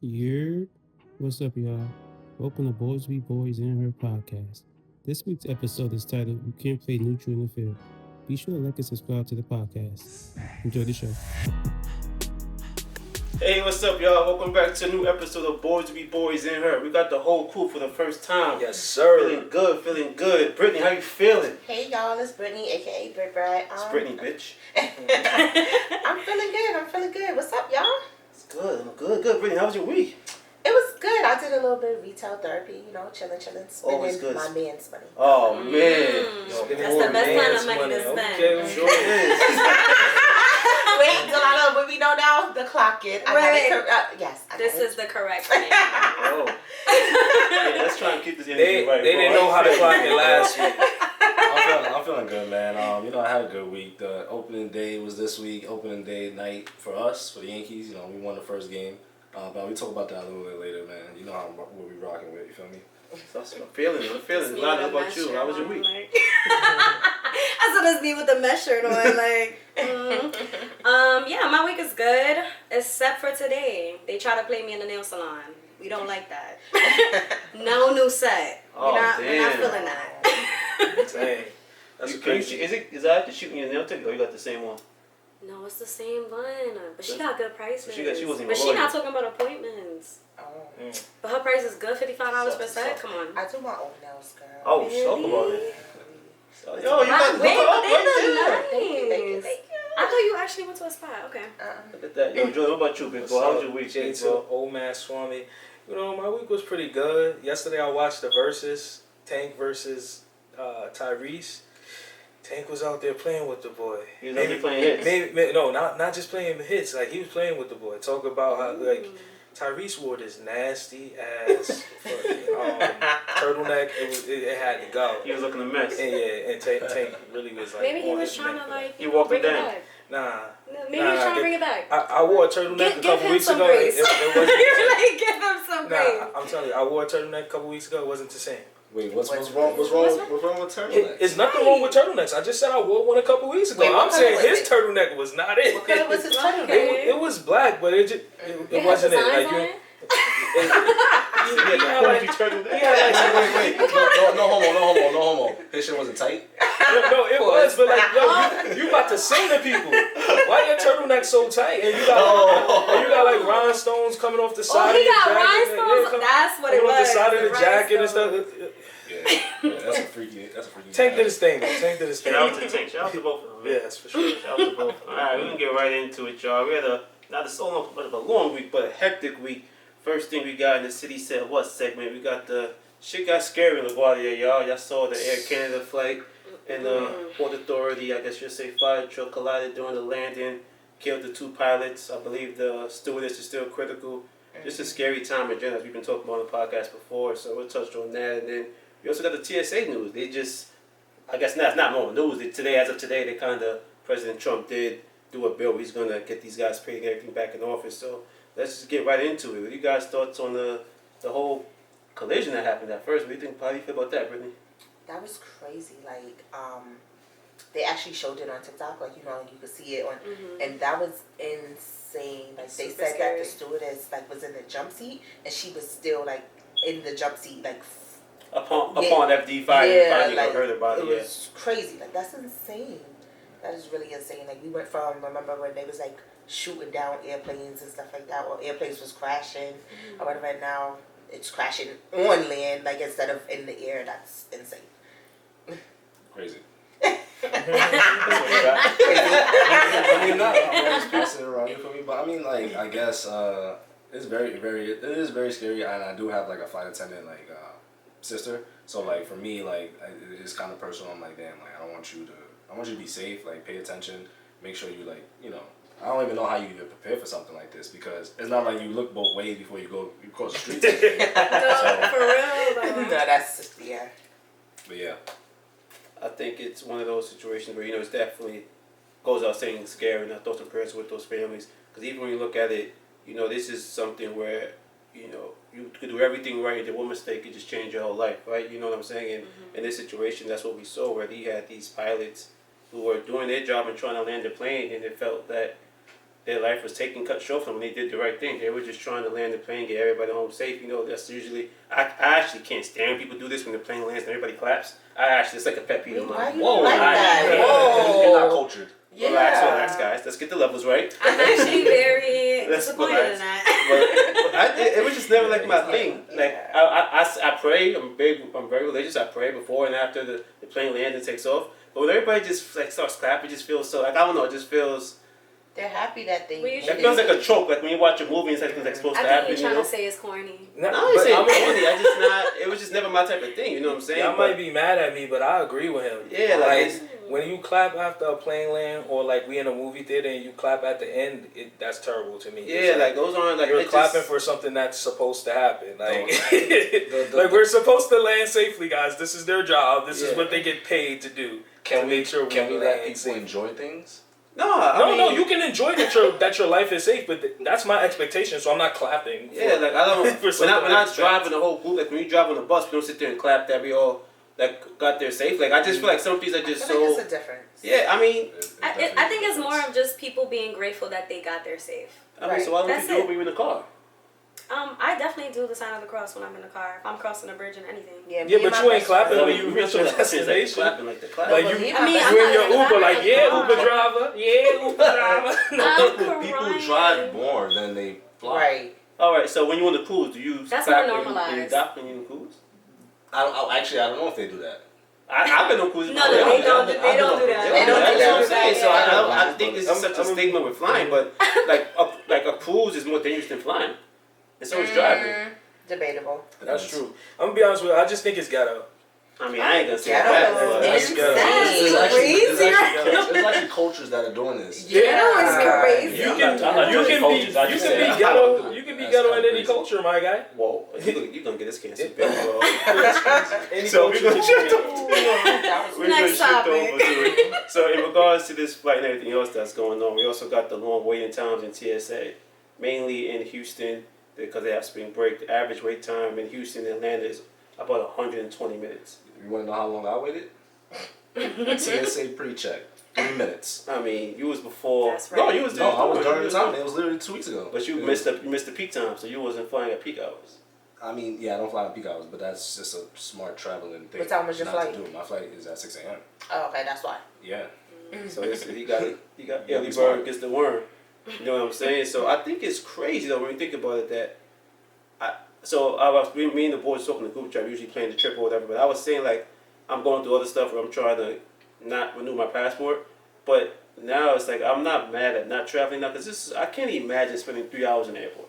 Yeah, what's up, y'all? Welcome to Boys Be Boys and Her podcast. This week's episode is titled "You Can't Play Neutral in the Field." Be sure to like and subscribe to the podcast. Enjoy the show. Hey, what's up, y'all? Welcome back to a new episode of Boys Be Boys and Her. We got the whole crew for the first time. Yes, sir. Feeling good, feeling good. Brittany, how you feeling? Hey y'all, it's Brittany, aka Brit Brat. It's Brittany, bitch. I'm feeling good. What's up, y'all? It's good, I'm good. Brittany, how was your week? It was good. I did a little bit of retail therapy, chilling, Always spending good. my man's money. Oh, man. Yo, That's the best kind of money to spend. Okay, sure it is. Wait, till I know what we know now. The clock it. Yes. This is the correct name. Oh. Yeah, let's try and keep this energy right. They didn't know how to clock it last week. I'm feeling good, man. I had a good week. The opening day was this week. Opening day night for us, for the Yankees. We won the first game. But we talk about that a little bit later, man. You know what we rocking with. You feel me? That's what I'm feeling. A lot about you. How was your week? I saw this me with the mesh shirt on. Yeah, my week is good, except for today. They try to play me in the nail salon. We don't like that. No new set. Oh, we're not feeling that. Dang. That's Can crazy. is that after shooting your nail ticket or you got the same one? No, it's the same one. But she got good prices. She wasn't even but she loyal. not talking about appointments. Oh. But her price is good, $55 per set. Come on. I do my own nails, girl. Oh, Really? talk about it. Yo, you got to Wait, hook her up they right look there. nice. I thought you actually went to a spa. Okay. Look at that. Yo, Jordan, what about you, big bro? How was your week, big J2, bro? old man Swami. My week was pretty good. Yesterday I watched the versus Tank versus Tyrese. Tank was out there playing with the boy. He was out there playing hits? No, not just playing hits. Like, he was playing with the boy. Talk about how, Tyrese wore this nasty ass turtleneck. It had to go. He was looking a mess. And Tank really was like. Maybe he on was his trying neck to for that. He walked bring it it down. back. Nah. Maybe he was trying to bring it back. I wore a turtleneck a Give couple him weeks some ago. grace. It wasn't. Really give him some grace. Nah, I'm telling you, I wore a turtleneck a couple weeks ago. It wasn't the same. Wait, what's wrong? What's wrong with turtlenecks? It's nothing wrong with turtlenecks. I just said I wore one a couple weeks ago. Wait, what I'm color saying was his it? turtleneck was not it. What color was his turtleneck? It was black, but it It wasn't had it. Like designs on you. it? He had the pointy turtleneck. Wait. No homo. His shit wasn't tight. No, it was, but you about to sing to people. Why your turtleneck so tight? And you got like rhinestones coming off the side Oh, of he your got jacket. rhinestones? That's what it coming was. off the side of the jacket and stuff. Yeah, that's a freaky. Tank did his thing. Tank did his thing. Shout out to Tank. Shout out to both of them. Man. Yes, for sure. Shout out to both of them. Alright, we're going to get right into it, y'all. We had not so much of a long week, but a hectic week. First thing we got in the City Said What segment, we got the shit got scary in LaGuardia, y'all. Y'all saw the Air Canada flight and the Port Authority, I guess you'd say, fire truck collided during the landing, killed the two pilots. I believe the stewardess is still critical. Just a scary time in general, as we've been talking about on the podcast before, so we'll touch on that. And then we also got the TSA news. They just, I guess not, it's not more news. As of today, they kind of, President Trump did do a bill. He's going to get these guys paid and everything back in office. So let's just get right into it. What are you guys' thoughts on the whole collision that happened at first? What do you feel about that, Brittany? That was crazy. They actually showed it on TikTok. You could see it on, and that was insane. Like, they Super said scary. that the stewardess was in the jump seat, and she was still in the jump seat Upon FD finding heard about it. It was crazy. That's insane. That is really insane. We went from, remember when they was shooting down airplanes and stuff like that, or airplanes was crashing or whatever, and now it's crashing on land, instead of in the air. That's insane. Crazy. I I'm always passing it around. You feel me? But I guess it's it is very scary, and I do have a flight attendant sister. So for me, it's kind of personal. I'm damn, I want you to be safe. Pay attention. Make sure you I don't even know how you even prepare for something like this, because it's not like you look both ways before you cross the street. No, for real, though. No, that's, yeah. But yeah. I think it's one of those situations where, it's definitely goes out saying scary, and I thoughts and prayers with those families. Because even when you look at it, this is something where, you could do everything right, and one mistake could just change your whole life, right? You know what I'm saying? And in this situation, that's what we saw, where he had these pilots who were doing their job and trying to land the plane, and it felt that their life was cut short from them. They did the right thing. They were just trying to land the plane, get everybody home safe. You know, that's usually I actually can't stand when people do this when the plane lands and everybody claps. It's like a pet peeve of Why mine. you like that? Whoa. You're not cultured. Yeah. Relax, guys. Let's get the levels right. I'm actually very Let's disappointed relax. in that. It was just never like my thing. Like I pray. I'm very religious. I pray before and after the plane lands and takes off. But when everybody just like starts clapping, it just feels so like I don't know. It just feels. They're happy that they. Well, you It should feels like a choke. Like when you watch a movie, it's like it's like supposed to I happen. think you're You trying know. to say it's corny. No, I ain't saying corny. I just not. It was just never my type of thing. You know what I'm saying? Y'all might be mad at me, but I agree with him. Yeah, like when you clap after a plane land, or like we in a movie theater and you clap at the end, that's terrible to me. yeah, like those aren't like you're clapping just, for something that's supposed to happen. Like, The- like we're supposed to land safely, guys. This is their job. This is Yeah. what they get paid to do. Can to we make sure can we land let people safely. enjoy things? No, I No, mean, no, you can enjoy that your life is safe, but that's my expectation. So I'm not clapping. Yeah, like I don't. for when something I expect. driving the whole group, like when you drive on the bus, we don't sit there and clap that we all like got there safe. Like I just feel like some things are just I feel like so. it's a difference. Yeah, I mean, I think it's more of just people being grateful that they got there safe. so why don't That's you do it it. when you're in the car? I definitely do the sign of the cross when I'm in the car. If I'm crossing a bridge and anything. Yeah, me and but my you ain't best clapping friend- when you reach your destination. Clapping like the clap. Like Well, you, me and I mean, my I'm you best in your not Uber, like, clapping. yeah, Uber driver, yeah, Uber driver. I'm People crying. drive more than they fly. Right. All right, so when you on the cruise, do you That's clap more when you normalized. dock when you on the cruise? Actually, I don't know if they do that. I've been on cruises. No, before. they don't do that. They don't That's do what I'm that. saying. So Yeah. I think this is such a stigma with flying, but like a cruise is more dangerous than flying, and so is driving. Debatable. That's true. I'm gonna be honest with you. I just think it's ghetto. I mean, I ain't gonna say Ghetto that. is But That's ghetto. That's crazy. There's actually cultures that are doing this. Ghetto is crazy. You I'm can not be judging cultures, I just say- ghetto. You can be That's ghetto in kinda any crazy. culture, my guy. Whoa, you're gonna get this canceled, big bro. Any So culture. we're gonna shift That was We're gonna Next shift topic. over to it. So in regards to this flight and everything else that's going on, we also got the long waiting times in TSA, mainly in Houston because they have spring break. The average wait time in Houston and Atlanta is about 120 minutes. You want to know how long I waited? TSA pre-check, 3 minutes. I mean, you was before. That's No, right. you was No, I was during the time. time. It was literally 2 weeks ago. But you missed the peak time, so you wasn't flying at peak hours. I mean, yeah, I don't fly on peak hours, but that's just a smart traveling thing. What time was your not to flight? do. My flight is at 6 a.m. Oh, okay, that's why. Yeah. So he got Yeah, early he's bird smart. gets the worm. You know what I'm saying? So I think it's crazy though when you think about it that me and the boys talking in the group chat, usually planning the trip or whatever, but I was saying like I'm going through other stuff where I'm trying to not renew my passport, but now it's like I'm not mad at not traveling now because I can't imagine spending 3 hours in the airport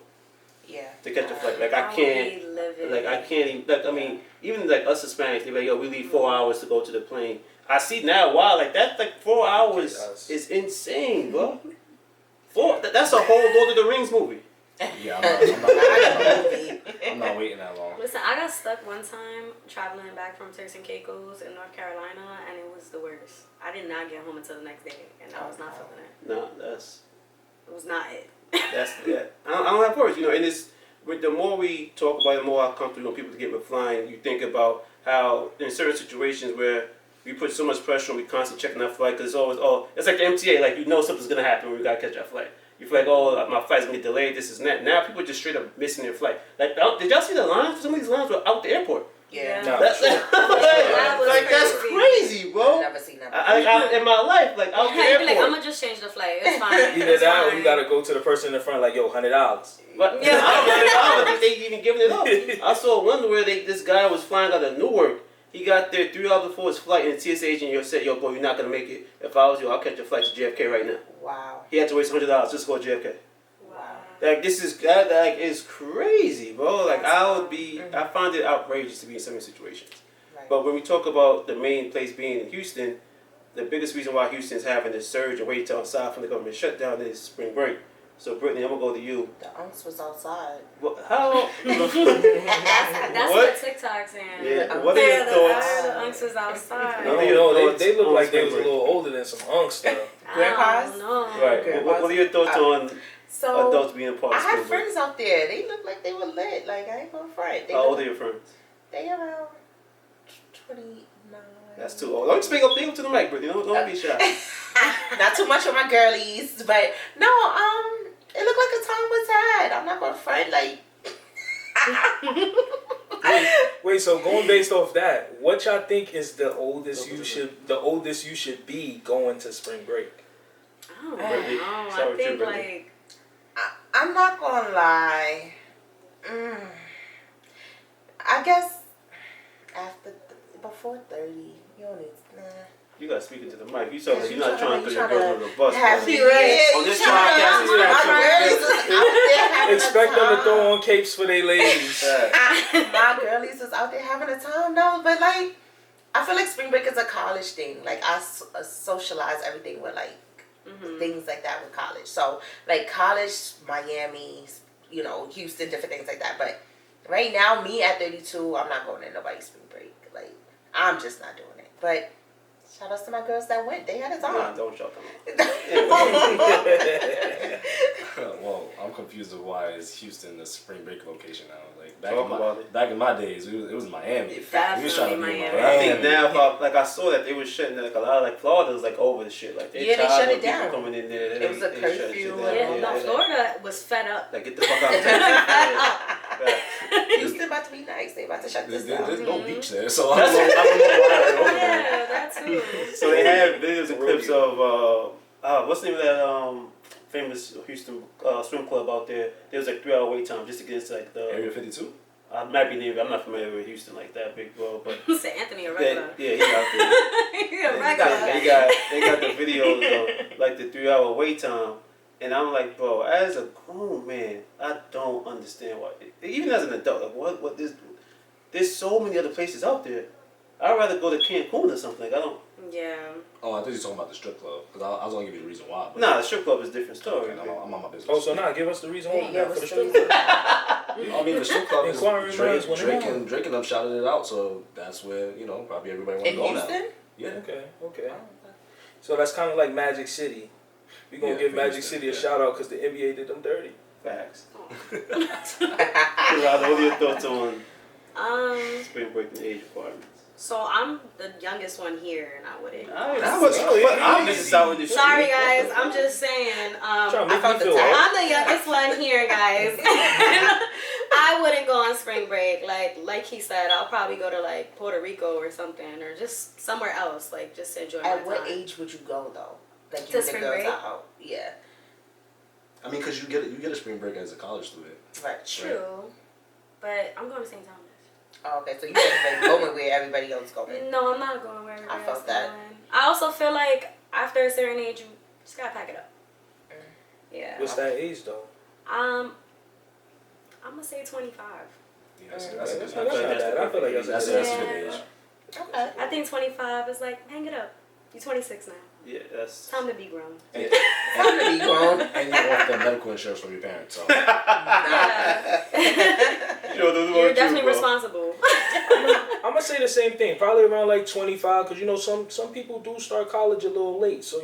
Yeah. to catch a flight. Like I I would can't. be livid. Like I can't even. Like I mean, even like us Hispanics, they're like, yo, we leave 4 hours to go to the plane. I see now, wow, like that's like 4 hours Yes. is insane, bro. That's a whole Lord of the Rings movie. Yeah, Movie. I'm not waiting that long. Listen, I got stuck one time traveling back from Turks and Caicos in North Carolina, and it was the worst. I did not get home until the next day, and I was not feeling it. No, It was not it. that's yeah. I don't have words, you know. And it's the more we talk about it, the more I come through when people get with flying. You think about how in certain situations where we put so much pressure and we constantly checking our flight because it's always it's like the MTA, like you know something's gonna happen when we gotta catch our flight. You feel like, oh, my flight's gonna get delayed, this is that. Now people are just straight up missing their flight. Like, did y'all see the lines? Some of these lines were out the airport. Yeah. No. That's That was like that's crazy, I've bro. never seen that. In my life, like out the I'd be like, I'm airport. gonna just change the flight. It's fine. Either It's that or fine. you gotta go to the person in the front like, yo, $100. But Yeah. I don't think they even giving it up. I saw one where this guy was flying out of Newark. He got there 3 hours before his flight, and the TSA agent said, "Yo, boy, you're not gonna make it. If I was you, I'll catch a flight to JFK right now." Wow. He had to waste $100 just to go to JFK. Wow. Like this is that like is crazy, bro. Like I find it outrageous to be in some situations. Right. But when we talk about the main place being in Houston, the biggest reason why Houston's having this surge and wait till aside from the government shutdown is spring break. So Brittany, I'm gonna go to you. The unks was outside. How? That's What? what TikTok's saying. Yeah. What are your thoughts? The unks was outside. No. No, they look like they was a little older than some unks though. I don't know. Right. Okay. What are your thoughts on So adults being a part I of have spring break? friends out there. They look like they were lit. Like I ain't gonna front. How old are your friends? They around 20. That's too old. Don't speak up to the mic, Brittany. Don't be shy. Not too much for my girlies, but no, it looked like a time was had. I'm not gonna front like. Wait, so going based off that, what y'all think is the oldest you should be going to spring break? I don't Brittany, know. start I with you, think Brittany. like I'm not gonna lie. I guess before 30, you don't need. You gotta speak into the mic. You sound like you're not trying to throw your tryna girls under the bus. have bro. you right. On this podcast, it's My factual. girlies is out there having Expect a them to time. throw on capes for their ladies. My girlies is out there having a time, no, but like, I feel like spring break is a college thing. Like, I socialize everything with like things like that with college. So, like, college, Miami, Houston, different things like that. But right now, me at 32, I'm not going to nobody's spring break. Like, I'm just not doing it. But shout outs to my girls that went. They had a time. Nah, don't shout them out. Well, I'm confused of why is Houston the spring break location now. Like Talk about it. back in my days, it was Miami. Definitely We was trying to be in Miami. I think Miami. now, I saw that they were shutting like a lot of like Florida was like over the shit. Like Yeah, they tired shut of it people down. coming in there. It was a they shut curfew shit and down. yeah, all no, Florida was fed up. Like get the fuck out of there. Houston about to be nice. They about to shut this down. There's no beach there, so I don't know why they're over there. Yeah, that too. So they had videos and clips of what's the name of that famous Houston swim club out there? There was like 3-hour wait time just to get into like the Area 52? might be named. I'm not familiar with Houston like that big bro, but St. Anthony, a regular. yeah, he out there. You're a regular. They got the videos of like the 3-hour wait time, and I'm like, bro, as a grown man, I don't understand why. Even as an adult, like what there's so many other places out there. I'd rather go to Cancun or something. Like, I don't. Yeah. Oh, I thought you were talking about the strip club, because I was going to give you the reason why. But Nah, the strip club is a different story. okay, I'm on my business. Oh, so now give us the reason why Yeah, for the what's strip the club. I mean, the strip club is Inquiring minds wanna know. Drake and them shouted it out, so that's where, probably everybody want to In go now. Houston? Yeah. Okay. So that's kind of like Magic City. We're going to give for Magic Houston, City a shout out because the NBA did them dirty. Facts. What are your thoughts on spring break and age requirements? So I'm the youngest one here, and I wouldn't. I'm just out with this shit. Sorry, guys. I'm just saying. Trying to make found me the feel time. old. I'm the youngest one here, guys. I wouldn't go on spring break. Like he said, I'll probably go to like Puerto Rico or something, or just somewhere else, like just to enjoy my At what time. age would you go though? Like To you spring the girls break? out. Yeah. I mean, because you get a spring break as a college student. Right. True, but I'm going to St. Thomas. Oh, okay, so you just like going where everybody else going. No, I'm not going where everybody I felt else that. going. I also feel like after a certain age, you just gotta pack it up. Yeah. What's that age though? I'm gonna say 25. Yeah, that's a That's good not age. bad. I feel like that's That's a a good Yeah. age. Okay. I think 25 is like, hang it up. You're 26 now. Yeah, that's. Time to be grown. And, Time to be grown. and you're off the medical insurance from your parents, so. Yeah. You're definitely responsible. I'm gonna say the same thing. Probably around like 25, because some people do start college a little late. So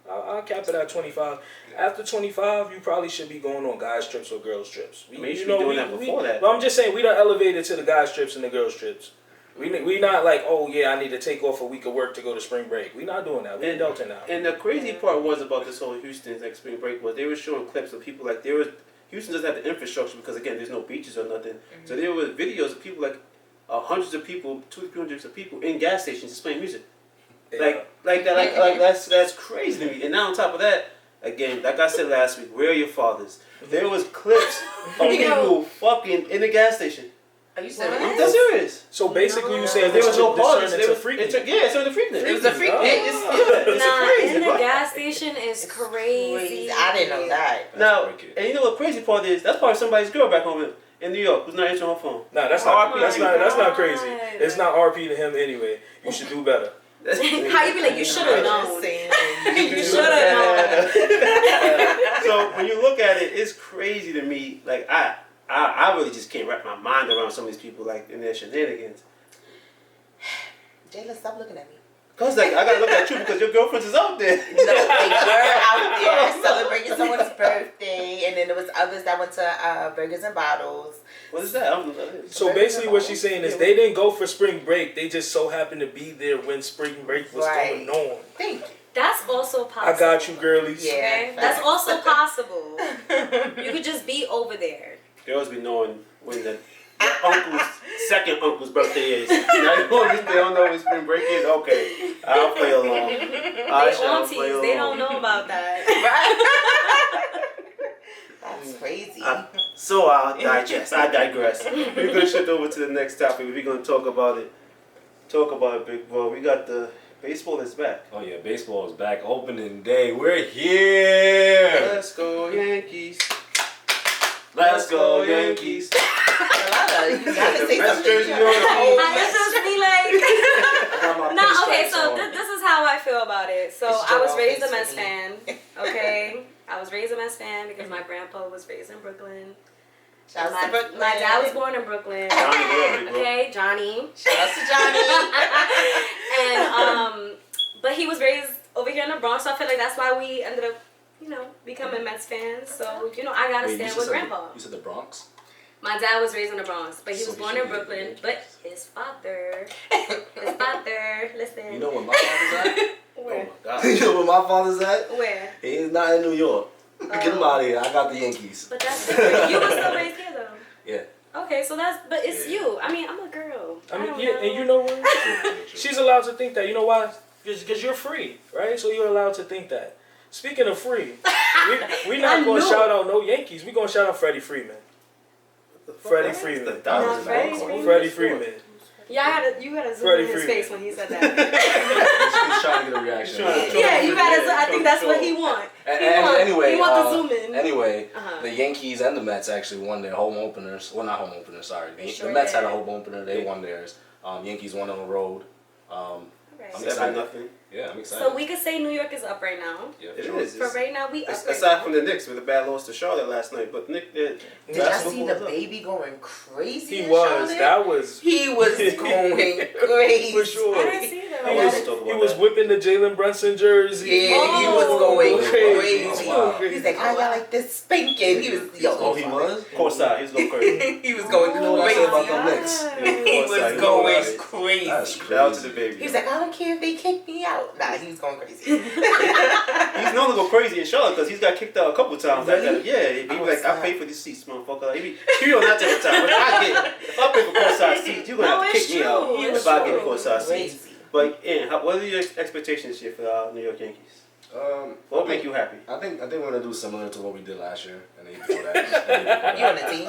I'll cap it at 25. After 25, you probably should be going on guys trips or girls trips. I mean, you should be doing that before that. But I'm just saying we done elevated to the guys trips and the girls trips. We not like, oh yeah, I need to take off a week of work to go to spring break. We not doing that. We adulting now. And the crazy part was about this whole Houston like spring break was they were showing clips of people like Houston doesn't have the infrastructure because again there's no beaches or nothing. Mm-hmm. So there were videos of people like hundreds of people, 200-300 of people in gas stations just playing music. Yeah. Like that's crazy to me. And now on top of that, again, like I said last week, where are your fathers? There was clips of people fucking in the gas station. Are you serious? I'm serious. So basically, you saying There was no parties. It's a freak. It's a freaknik. It was a freak. It's Nah, in the crazy. gas station is crazy. I didn't know that. Now, wicked. and you know what crazy part is? That's probably somebody's girl back home in New York who's not answering her phone. Nah, that's Oh not my crazy. God. It's not RP to him anyway. You should do better. How you be like, you should have known. You should have known. So when you look at it, it's crazy to me. Like I really just can't wrap my mind around some of these people like in their shenanigans. Jayla, stop looking at me. Cause like I gotta look at you because your girlfriends is out there. No, they were out there celebrating someone's birthday, and then there was others that went to Burgers and Bottles. What is that? I don't know what that is. So basically, what she's saying is they didn't go for spring break. They just so happened to be there when spring break was going on. Thank you. That's also possible. I got you, girlies. Yeah. Okay? That's also possible. You could just be over there. Girls be knowing when the uncle's second uncle's birthday is. They don't know when spring break is. Okay, I'll play along. They aunties, they don't know about that. That's crazy. So I'll digest. I digress. We're gonna shift over to the next topic. We're gonna talk about it. Talk about it, big bro. We got the baseball is back. Oh yeah, baseball is back. Opening day. We're here. Let's go Yankees. Let's go Yankees. You gotta say Best something. jersey on the whole. I just be like, I got my no, okay, pinstripes so on. this is how I feel about it. So It's I was Joe raised a Face Mets for fan, okay? I was raised a Mets fan because my grandpa was raised in Brooklyn. Shout out to Brooklyn. My dad was born in Brooklyn. Johnny, what up, big bro? Okay, Johnny. Shout out to Johnny. And but he was raised over here in the Bronx, so I feel like that's why we ended up, becoming Mets fans. So I gotta Wait, stand you with said Grandpa. You said the Bronx? My dad was raised in the Bronx, but he So was he born should in be Brooklyn. Yankees. But his father, listen. You know where my father's at? Oh Where? my God. You know where my father's at? Where? He's not in New York. Get him out of here. I got the Yankees. But that's different. You were still raised here though. Yeah. Okay, so but it's Yeah. you. I mean, I'm a girl. I mean, don't yeah, know. and you know what? True. She's allowed to think that. You know why? Because you're free, right? So you're allowed to think that. Speaking of free, we're not going to shout out no Yankees. We're going to shout out Freddie Freeman. Freddie Freeman. The Dodgers. Freddie Freeman. Freddie Freeman. Yeah, you gotta zoom Freddie in his Freeman. face when he said that. He's trying to get a reaction. Yeah, you gotta. I think that's what he want. Anyway, he want the zoom in. Anyway, Uh-huh. the Yankees and the Mets actually won their home openers. Well, not home openers. Sorry, They the sure Mets had did. a home opener. They won theirs. Yankees won on the road. Right. I'm 7-0. Yeah, I'm excited. So we could say New York is up right now. Yeah, It sure. is. For right now, we up right Aside now. from the Knicks with a bad loss to Charlotte last night, but Nick did. Did y'all see the baby going crazy? He in was. Charlotte? That was. He was going crazy. For sure. I didn't see that. I He wanted was, to talk about he was that. whipping the Jalen Brunson jersey. Yeah, he was Oh, going crazy. crazy. Wow. He's like, how y'all like this spanking? He was, Oh, he was? Courtside, he was going crazy. he was going You know what I say about them crazy. Knicks? He was Courtside, going crazy. crazy. That's Shout out to crazy. the baby. He was like, I don't care if they kick me out. Nah, he was going crazy. He's known to go crazy in Charlotte because he's got kicked out a couple times. Really? He Oh, was like, I snap. pay for these seats, motherfucker. He be on that type of time. If I pay for courtside seats, you're going to No, have to it's kick me out true. if It's I get true. courtside seats. Crazy. But, what are your expectations here for the New York Yankees? What will make you happy? I think we're gonna do similar to what we did last year and the year before that. You on the team?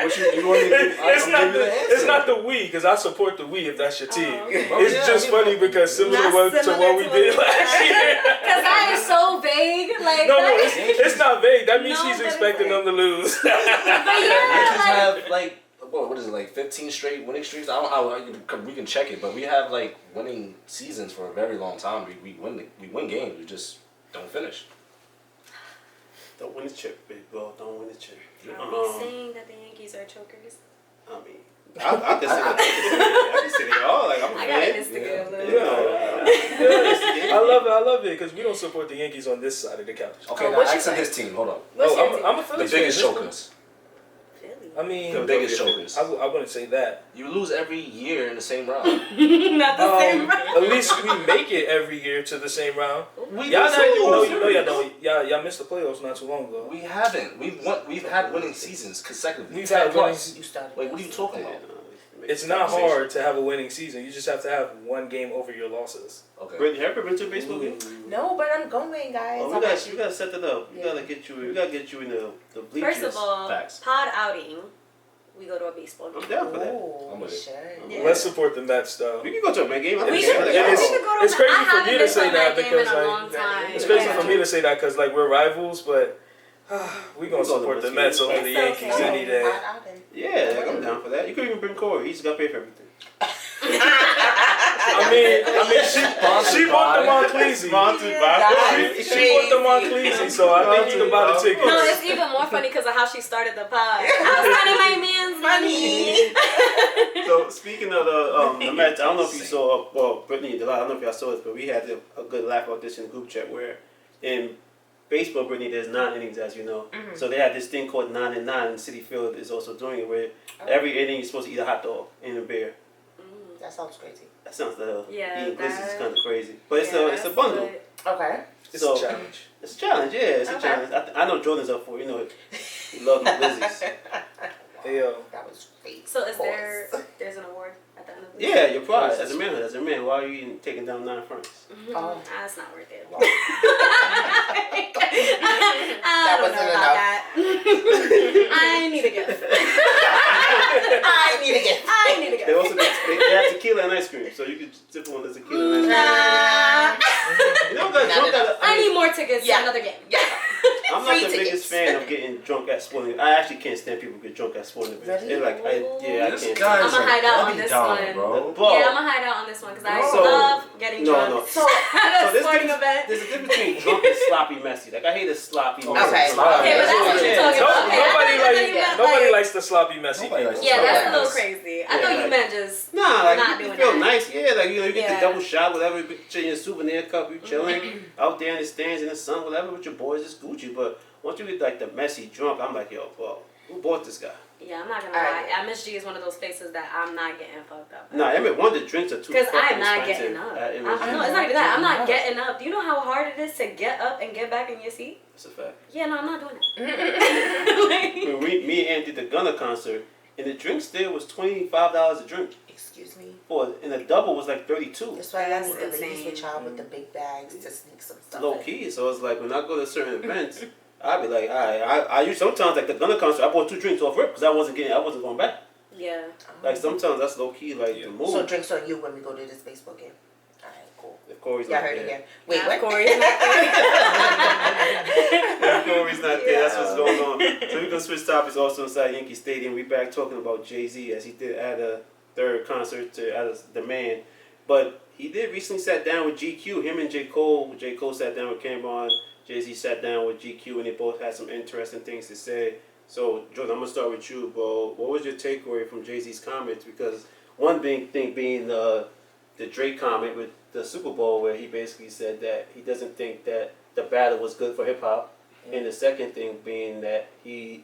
What you want me to do? It's I'm not giving you the the answer. it's not the we because I support the we if that's your team. okay. Oh, It's yeah, just I mean, funny because similar Not to what similar we to did what we last year. Because that is so vague. Like No, that is, it's not vague. That means No, she's but it's expecting like- them to lose. but yeah, Yankees like, have like what is it, like 15 straight winning streaks? I don't know how we can check it, but we have like winning seasons for a very long time. We win games. We just don't finish. Don't win the chip, big bro. Don't win the chip. are we saying that the Yankees are chokers? I mean, I can say they all. Like, I'm a I got fan. an Instagram though. I love it because we don't support the Yankees on this side of the couch. Okay, Oh, now what's your accent team? his team. Hold on. What's your team? I'm a The Phillies biggest fan. chokers. Philly. I mean, The biggest chokers. I wouldn't say that. You lose every year in the same round. Not the same round. At least we make it every year to the same round. We Y'all do not, too. y'all don't. Y'all missed the playoffs not too long ago. We haven't. We've had winning seasons consecutively. We've 10 had winning plus. You started. Wait, what are you talking about? It's not hard to have a winning season. You just have to have one game over your losses. Okay. Brittany, have you ever been to a baseball game? No, but I'm going, guys. Oh, we gotta set that up. We gotta get you in the bleachers. First of all, Facts. pod outing. We go to a baseball game. I'm down for that. Oh, I'm with it. sure. Yeah. Let's support the Mets though. We can go to a Met game. I We think could, it's yeah, it's- we could go to it's a crazy I for haven't me to been say a that Met game in because, a like, long time. It's crazy Yeah. for me to say that because like we're rivals, but we gonna We'll go to support the Mets Mets game. over the It's Yankees okay. any day. Yeah, like, I'm down for that. You could even bring Corey. He's got to pay for everything. I mean, she bought the Moncleese. Sponsored by- She bought the Moncleese, so I think you can buy the tickets. No, it's even more funny because of how she started the pod. I was spending my man's money. So speaking of the Mets, I don't know if you saw, well, Brittany, I don't know if y'all saw this, but we had a good laugh about this in the group chat where in baseball, Brittany, there's 9 innings, as you know. Mm-hmm. So they had this thing called 9 and 9, and City Field is also doing it, where every inning you're supposed to eat a hot dog and a beer. That sounds crazy. That sounds the Yeah, eating glizzies is that- kind of crazy, but it's a bundle. good. Okay. It's So- a challenge. It's a challenge, yeah, it's a Okay. challenge. I know Jordan's up for it, you know, he loves the glizzies. Hey, yo. That was fake. So is Pause. there's an award at the end of this? Yeah, your prize as a man. Why are you eating, taking down 9 francs? Oh. That's not worth it. Wow. I don't wasn't know enough. about that. I need a gift. I need a gift. I need a They gift. also they have tequila and ice cream, so you could sip on the tequila and ice Nah. cream. You don't gotta, I need more tickets Yeah. to another game. Yeah. I'm Free not the tickets. biggest fan of getting drunk at sporting. I actually can't stand people who get drunk at sporting events. Really? They're like, I This can't. guy's I'ma a hide out on bloody this dollar, one. bro. Bro, Yeah, I'm gonna hide out on this one because I So- love getting drunk. No. So, At a there's sporting difference- event. There's a difference between drunk and sloppy messy. Like I hate a sloppy Okay. messy. Okay, Sloppy. Okay, but that's what you're Yeah. talking about. Okay, I Nobody thought you like meant, nobody like- likes the sloppy messy Nobody people. likes Yeah, that's a Yeah. little crazy. I Yeah, thought you like- meant just Nah, like not you doing feel that. nice, yeah. Like you get Yeah. the double shot, whatever. You get your souvenir cup, you chilling out there in the stands in the sun, whatever with your boys. It's Gucci. But once you get like the messy drunk, I'm like, yo, well, who bought this guy? Yeah, I'm not gonna Alright. lie. MSG is one of those places that I'm not getting fucked up. Nah, I mean, one of the drinks are too Because fucking I'm not expensive getting up. at I'm, MSG. no, it's not even that. I'm not Getting getting up. Do you know how hard it is to get up and get back in your seat? That's a fact. Yeah, no, I'm not doing that. When me and Ann did the Gunna concert, and the drinks there was $25 a drink. excuse me. And the double was like 32. That's why I That's need the ladies insane. with y'all with the big bags to sneak some stuff. Low in. key, so it's like when I go to certain events, I'd be like, I use sometimes like the Gunna concert, I bought 2 drinks off rip because I wasn't going back. Yeah. Like sometimes that's low key like the move. So drinks on you when we go to this baseball game. Alright, cool. If Corey's Y'all not heard it there. again. Wait, Nah, what? Corey's not If Corey's not there, that's what's going on. So we're gonna switch topics also inside Yankee Stadium. We back talking about Jay-Z as he did add a 3rd concert to add the man. But he did recently sat down with GQ. Him and J. Cole. J. Cole sat down with Cameron. Jay-Z sat down with GQ, and they both had some interesting things to say. So, Jordan, I'm gonna start with you, bro. What was your takeaway from Jay-Z's comments? Because one big thing being the Drake comment with the Super Bowl, where he basically said that he doesn't think that the battle was good for hip hop, and the second thing being that he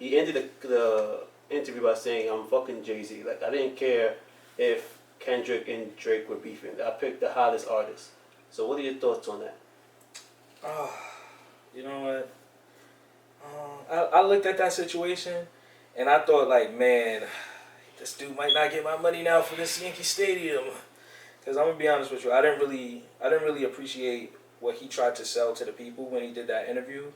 ended the interview by saying, "I'm fucking Jay-Z. Like I didn't care if Kendrick and Drake were beefing. I picked the hottest artist." So, what are your thoughts on that? You know what? I looked at that situation, and I thought like, man, this dude might not get my money now for this Yankee Stadium. Because I'm gonna be honest with you, I didn't really appreciate what he tried to sell to the people when he did that interview.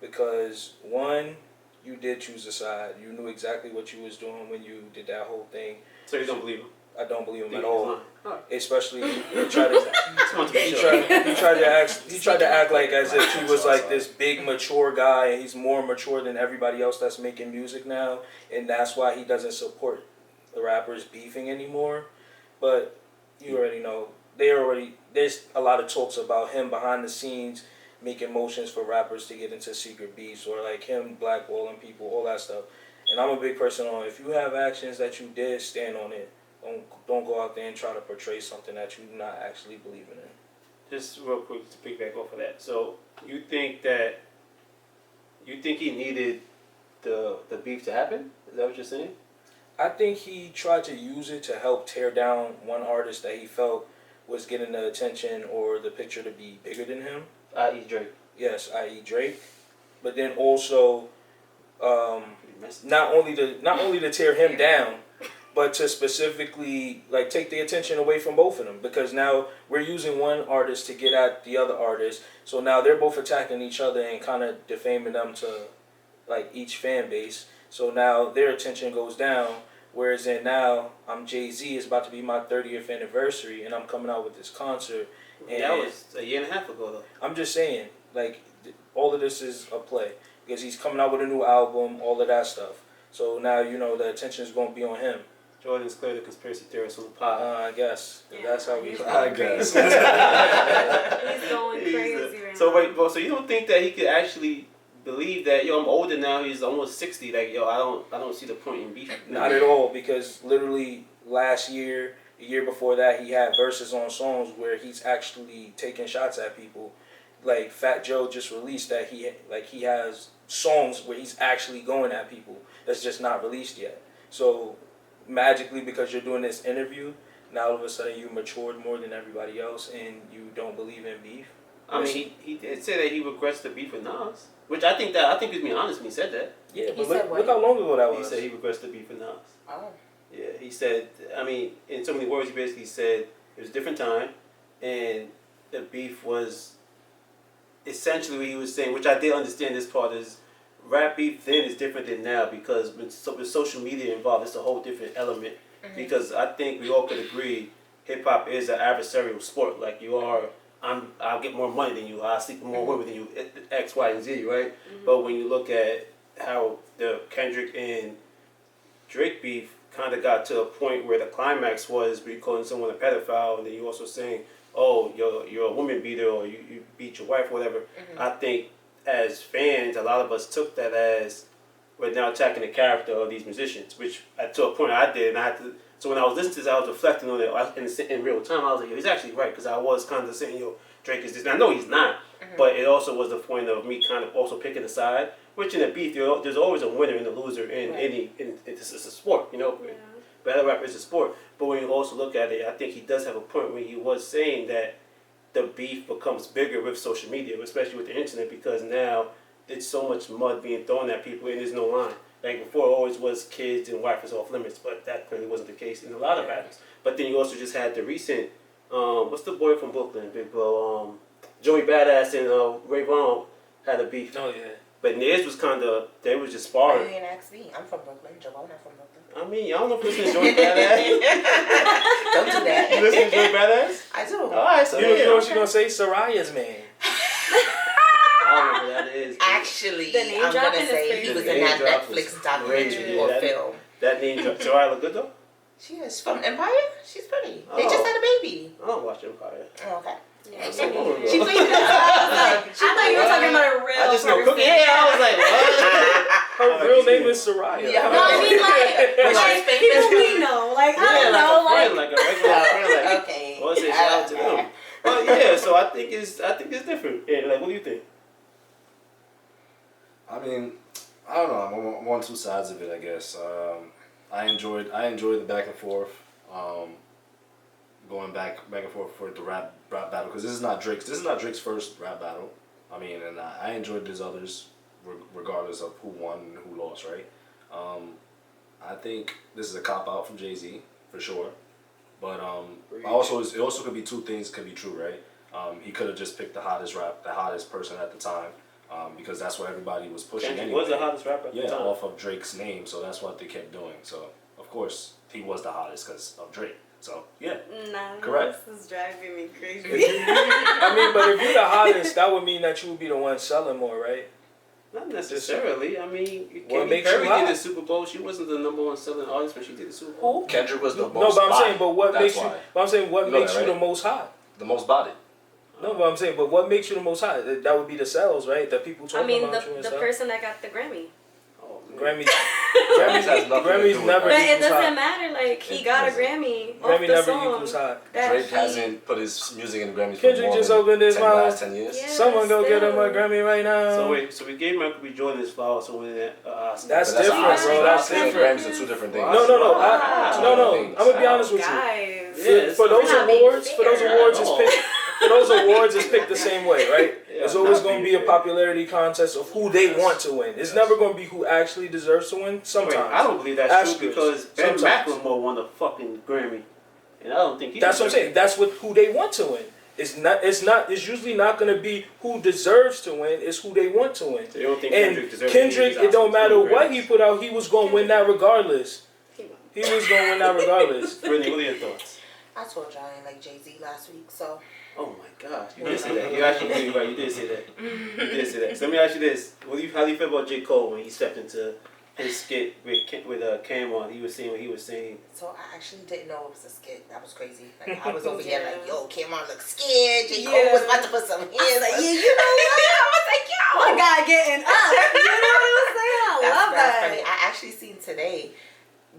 Because one, you did choose a side. You knew exactly what you was doing when you did that whole thing. So you don't believe him? I don't believe him Think at he's all. lying? Alright. Especially he tried to. Someone to be He sure. tried to act like as if he was like this big mature guy and he's more mature than everybody else that's making music now, and that's why he doesn't support the rappers beefing anymore. But you already know there's a lot of talks about him behind the scenes making motions for rappers to get into secret beefs or like him blackballing people, all that stuff. And I'm a big person on if you have actions that you did, stand on it. Don't go out there and try to portray something that you not actually believing in. Just real quick to piggyback off of that. So you think he needed the beef to happen? Is that what you're saying? I think he tried to use it to help tear down one artist that he felt was getting the attention or the picture to be bigger than him. I.e. Drake. Yes, i.e. Drake. But then also, Pretty messy. not only to tear him down, but to specifically like take the attention away from both of them, because now we're using one artist to get at the other artist. So now they're both attacking each other and kind of defaming them to like each fan base. So now their attention goes down. Whereas then now I'm Jay-Z. It's about to be my 30th anniversary, and I'm coming out with this concert. And That was a year and a half ago, though. I'm just saying, like, all of this is a play because he's coming out with a new album, all of that stuff. So now you know the attention is going to be on him. Jordan's clearly the conspiracy theorist on the pod. I guess that's how we. He's I going guess. crazy. He's going crazy right So now. wait, bro. So you don't think that he could actually believe that I'm older now. He's almost 60. Like I don't see the point in beef. Not at all, because literally last year, the year before that, he had verses on songs where he's actually taking shots at people. Like Fat Joe just released that he has songs where he's actually going at people that's just not released yet. So magically, because you're doing this interview, now all of a sudden you matured more than everybody else and you don't believe in beef. I mean, he did say that he regrets the beef with Nas, which I think he was being honest when he said that. Yeah, He but said look how long ago that He was. said he regrets the beef with Nas. Oh. Yeah, he said. I mean, in so many words, he basically said it was a different time, and the beef was essentially what he was saying, which I did understand. This part is rap beef then is different than now because with social media involved, it's a whole different element. Mm-hmm. Because I think we all could agree, hip hop is an adversarial sport. Like you are, I'll get more money than you. I'll sleep with more women than you. X, Y, and Z, right? Mm-hmm. But when you look at how the Kendrick and Drake beef kind of got to a point where the climax was where you calling someone a pedophile, and then you also saying, "Oh, you're a woman beater," or you beat your wife, or whatever. Mm-hmm. I think as fans, a lot of us took that as we're now attacking the character of these musicians, which to a point I did, and I had to. So when I was listening to this, I was reflecting on it in real time. I was like, yo, he's actually right, because I was kind of saying, yo, Drake is this. And I know he's not, but it also was the point of me kind of also picking a side, which in a beef, there's always a winner and a loser in any, it's a sport, you know. Yeah. Battle rap is a sport. But when you also look at it, I think he does have a point where he was saying that the beef becomes bigger with social media, especially with the internet, because now it's so much mud being thrown at people and there's no line. Like before, it always was kids and wife is off limits, but that clearly wasn't the case in a lot of battles. But then you also just had the recent, what's the boy from Brooklyn, Big Bro, Joey Badass and Ray Vaughn had a beef. Oh yeah. But theirs was kind of, they was just sparring. You didn't ask me. I'm from Brooklyn. Javona from Brooklyn. I mean, I don't know if you listen to Joey Badass. Don't do that. You listen to Joey Badass? I do. Alright, so You know what she's gonna say? Soraya's man. I don't know what that is. Actually, The name I'm dropping gonna is say crazy. he was The in name that drop Netflix was documentary crazy. or That- film. That name, Soraya look good though? She is from Empire. She's pretty. They Oh. just had a baby. I don't watch Empire. Oh, okay. Yeah. So long ago. She played I thought you were talking about a real I just know person. Cookie. Yeah, I was like, what? Her real name is Soraya. Yeah. No, I mean like people we know. Like I don't know, like a regular friend, like Okay. well, say shout out to them. But yeah, so I think it's different. Yeah, like what do you think? I mean, I don't know. I'm on two sides of it, I guess. I enjoyed the back and forth, going back and forth for the rap battle, because this is not Drake's first rap battle. I mean, and I enjoyed his others, regardless of who won and who lost, right? I think this is a cop out from Jay-Z for sure, but it also could be two things could be true, right? He could have just picked the hottest person at the time. Because that's what everybody was pushing Kendrick anyway. was the hottest rapper at the time. Off of Drake's name, so that's what they kept doing. So, of course, he was the hottest because of Drake. So, yeah. Nah, Correct. this is driving me crazy. I mean, but if you're the hottest, that would mean that you would be the one selling more, right? Not necessarily. I mean, What Katy makes Perry you hot? did the Super Bowl. She wasn't the number one selling artist when she did the Super Bowl. Who? Kendrick was the most No, but I'm bodied. saying, but what That's makes you? why. But I'm saying, what You know makes that, you right? the most hot? The most bodied. No, but I'm saying, but what makes you the most hot? That would be the sales, right? That people talking I mean, about you and the stuff. person that got the Grammy. Oh, man. Grammys Grammys has nothing to do Grammys with never But that. it equals doesn't hot. matter. Like he It got a doesn't. Grammy off Grammy the never song. equals hot. that Drake he- hasn't put his music in the Grammys Kendrick for more just than opened his mouth. last 10 years. Yeah. Someone go get him a still. Grammy right now. So wait, so we gave Michael B. Jordan his flowers for winning that Oscar. That's But different, Oscar. bro. That's Oscar and different. Grammys are two different things. No. Wow. No. I'm gonna be honest with you. Guys. Yeah, For those not being awards, fair. for those awards, At it's all. picked. For those awards, it's picked the same way, right? Yeah, It's always not going to being be a fair. popularity contest of who they want to win. It's never going to be who actually deserves to win. Sometimes. Wait, I don't believe that's Asterisk. true because Ben Sometimes. McLemore won the fucking Grammy, and I don't think he. That's what I'm deserves saying. That's what who they want to win. It's not. It's usually not going to be who deserves to win. It's who they want to win. So you don't think And Kendrick deserves Kendrick, to win it don't his matter Oscars, what Grammys? he put out. He was going to win that regardless. He was going to win that regardless. Brittany, what are your thoughts? I told you I ain't like Jay-Z last week, so. Oh my gosh, you did say that. You actually did right. You did say that. You did say that. So let me ask you this: how do you feel about J. Cole when he stepped into his skit with Cameron. He was saying what he was saying. So I actually didn't know it was a skit. That was crazy. Like I was over here like, yo, Cameron looks scared. J. Cole was about to put some hands. Like, yeah, you know what? I was like, yo, My guy getting up. You know what I'm saying? I love that. funny. I actually seen today.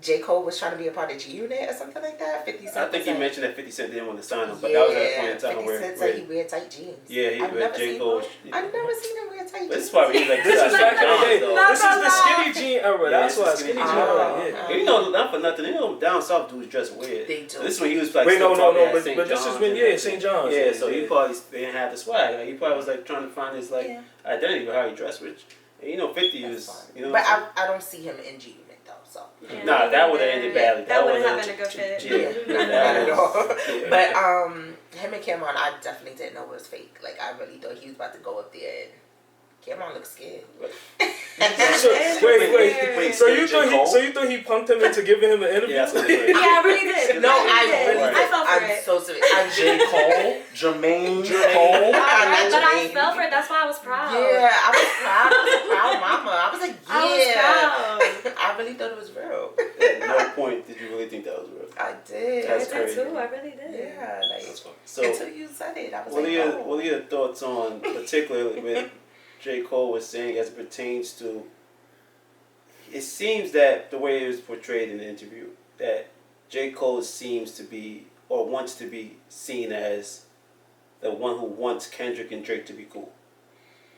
J. Cole was trying to be a part of G-Unit or something like that. 50 Cent. I think he mentioned that 50 Cent didn't want to sign him, but yeah, that was at a point in time 50 where Cent said he wear tight jeans. yeah, he wear J. Cole. I've never seen him wear tight jeans. But this is why he's like This is back in the day. though. This is the skinny jean era. Yeah, That's it's why the skinny skinny jean jean era. era. Yeah. And you know, not for nothing, you know, down south dudes dress weird. They do. So this is when he was like, Wait, still no, talking at but St. this is John's when and St. John's. Yeah, so he probably didn't have the swag. Like, he probably was like trying to find his like identity with how he dressed, which and, you know, 50 That's was, fine. you know. But I don't see him in G-Unit though. So Nah, that would have ended badly. That wouldn't would've- have been a good fit. Yeah, not at all. Yeah. But him and Cameron, I definitely didn't know it was fake. Like I really thought he was about to go up there and Cameron looks scared. So, wait. So you thought he punked him into giving him an interview? Yeah, that's what it was. Yeah, I really did. No, I did. really Right. I fell for I'm it. so serious. I'm J. Cole, Jermaine Cole. But I Jermaine. fell for it. That's why I was proud. Yeah, I was proud. I was a proud mama. I was like, I was yeah. proud. I really thought it was real. At no point did you really think that was real. I did. That's I did crazy. too. I really did. Yeah, like That's funny. So, until you said it, I was what like, are your oh. what are your thoughts on particularly with J. Cole was saying as it pertains to? It seems that the way it was portrayed in the interview that J. Cole seems to be or wants to be seen as the one who wants Kendrick and Drake to be cool.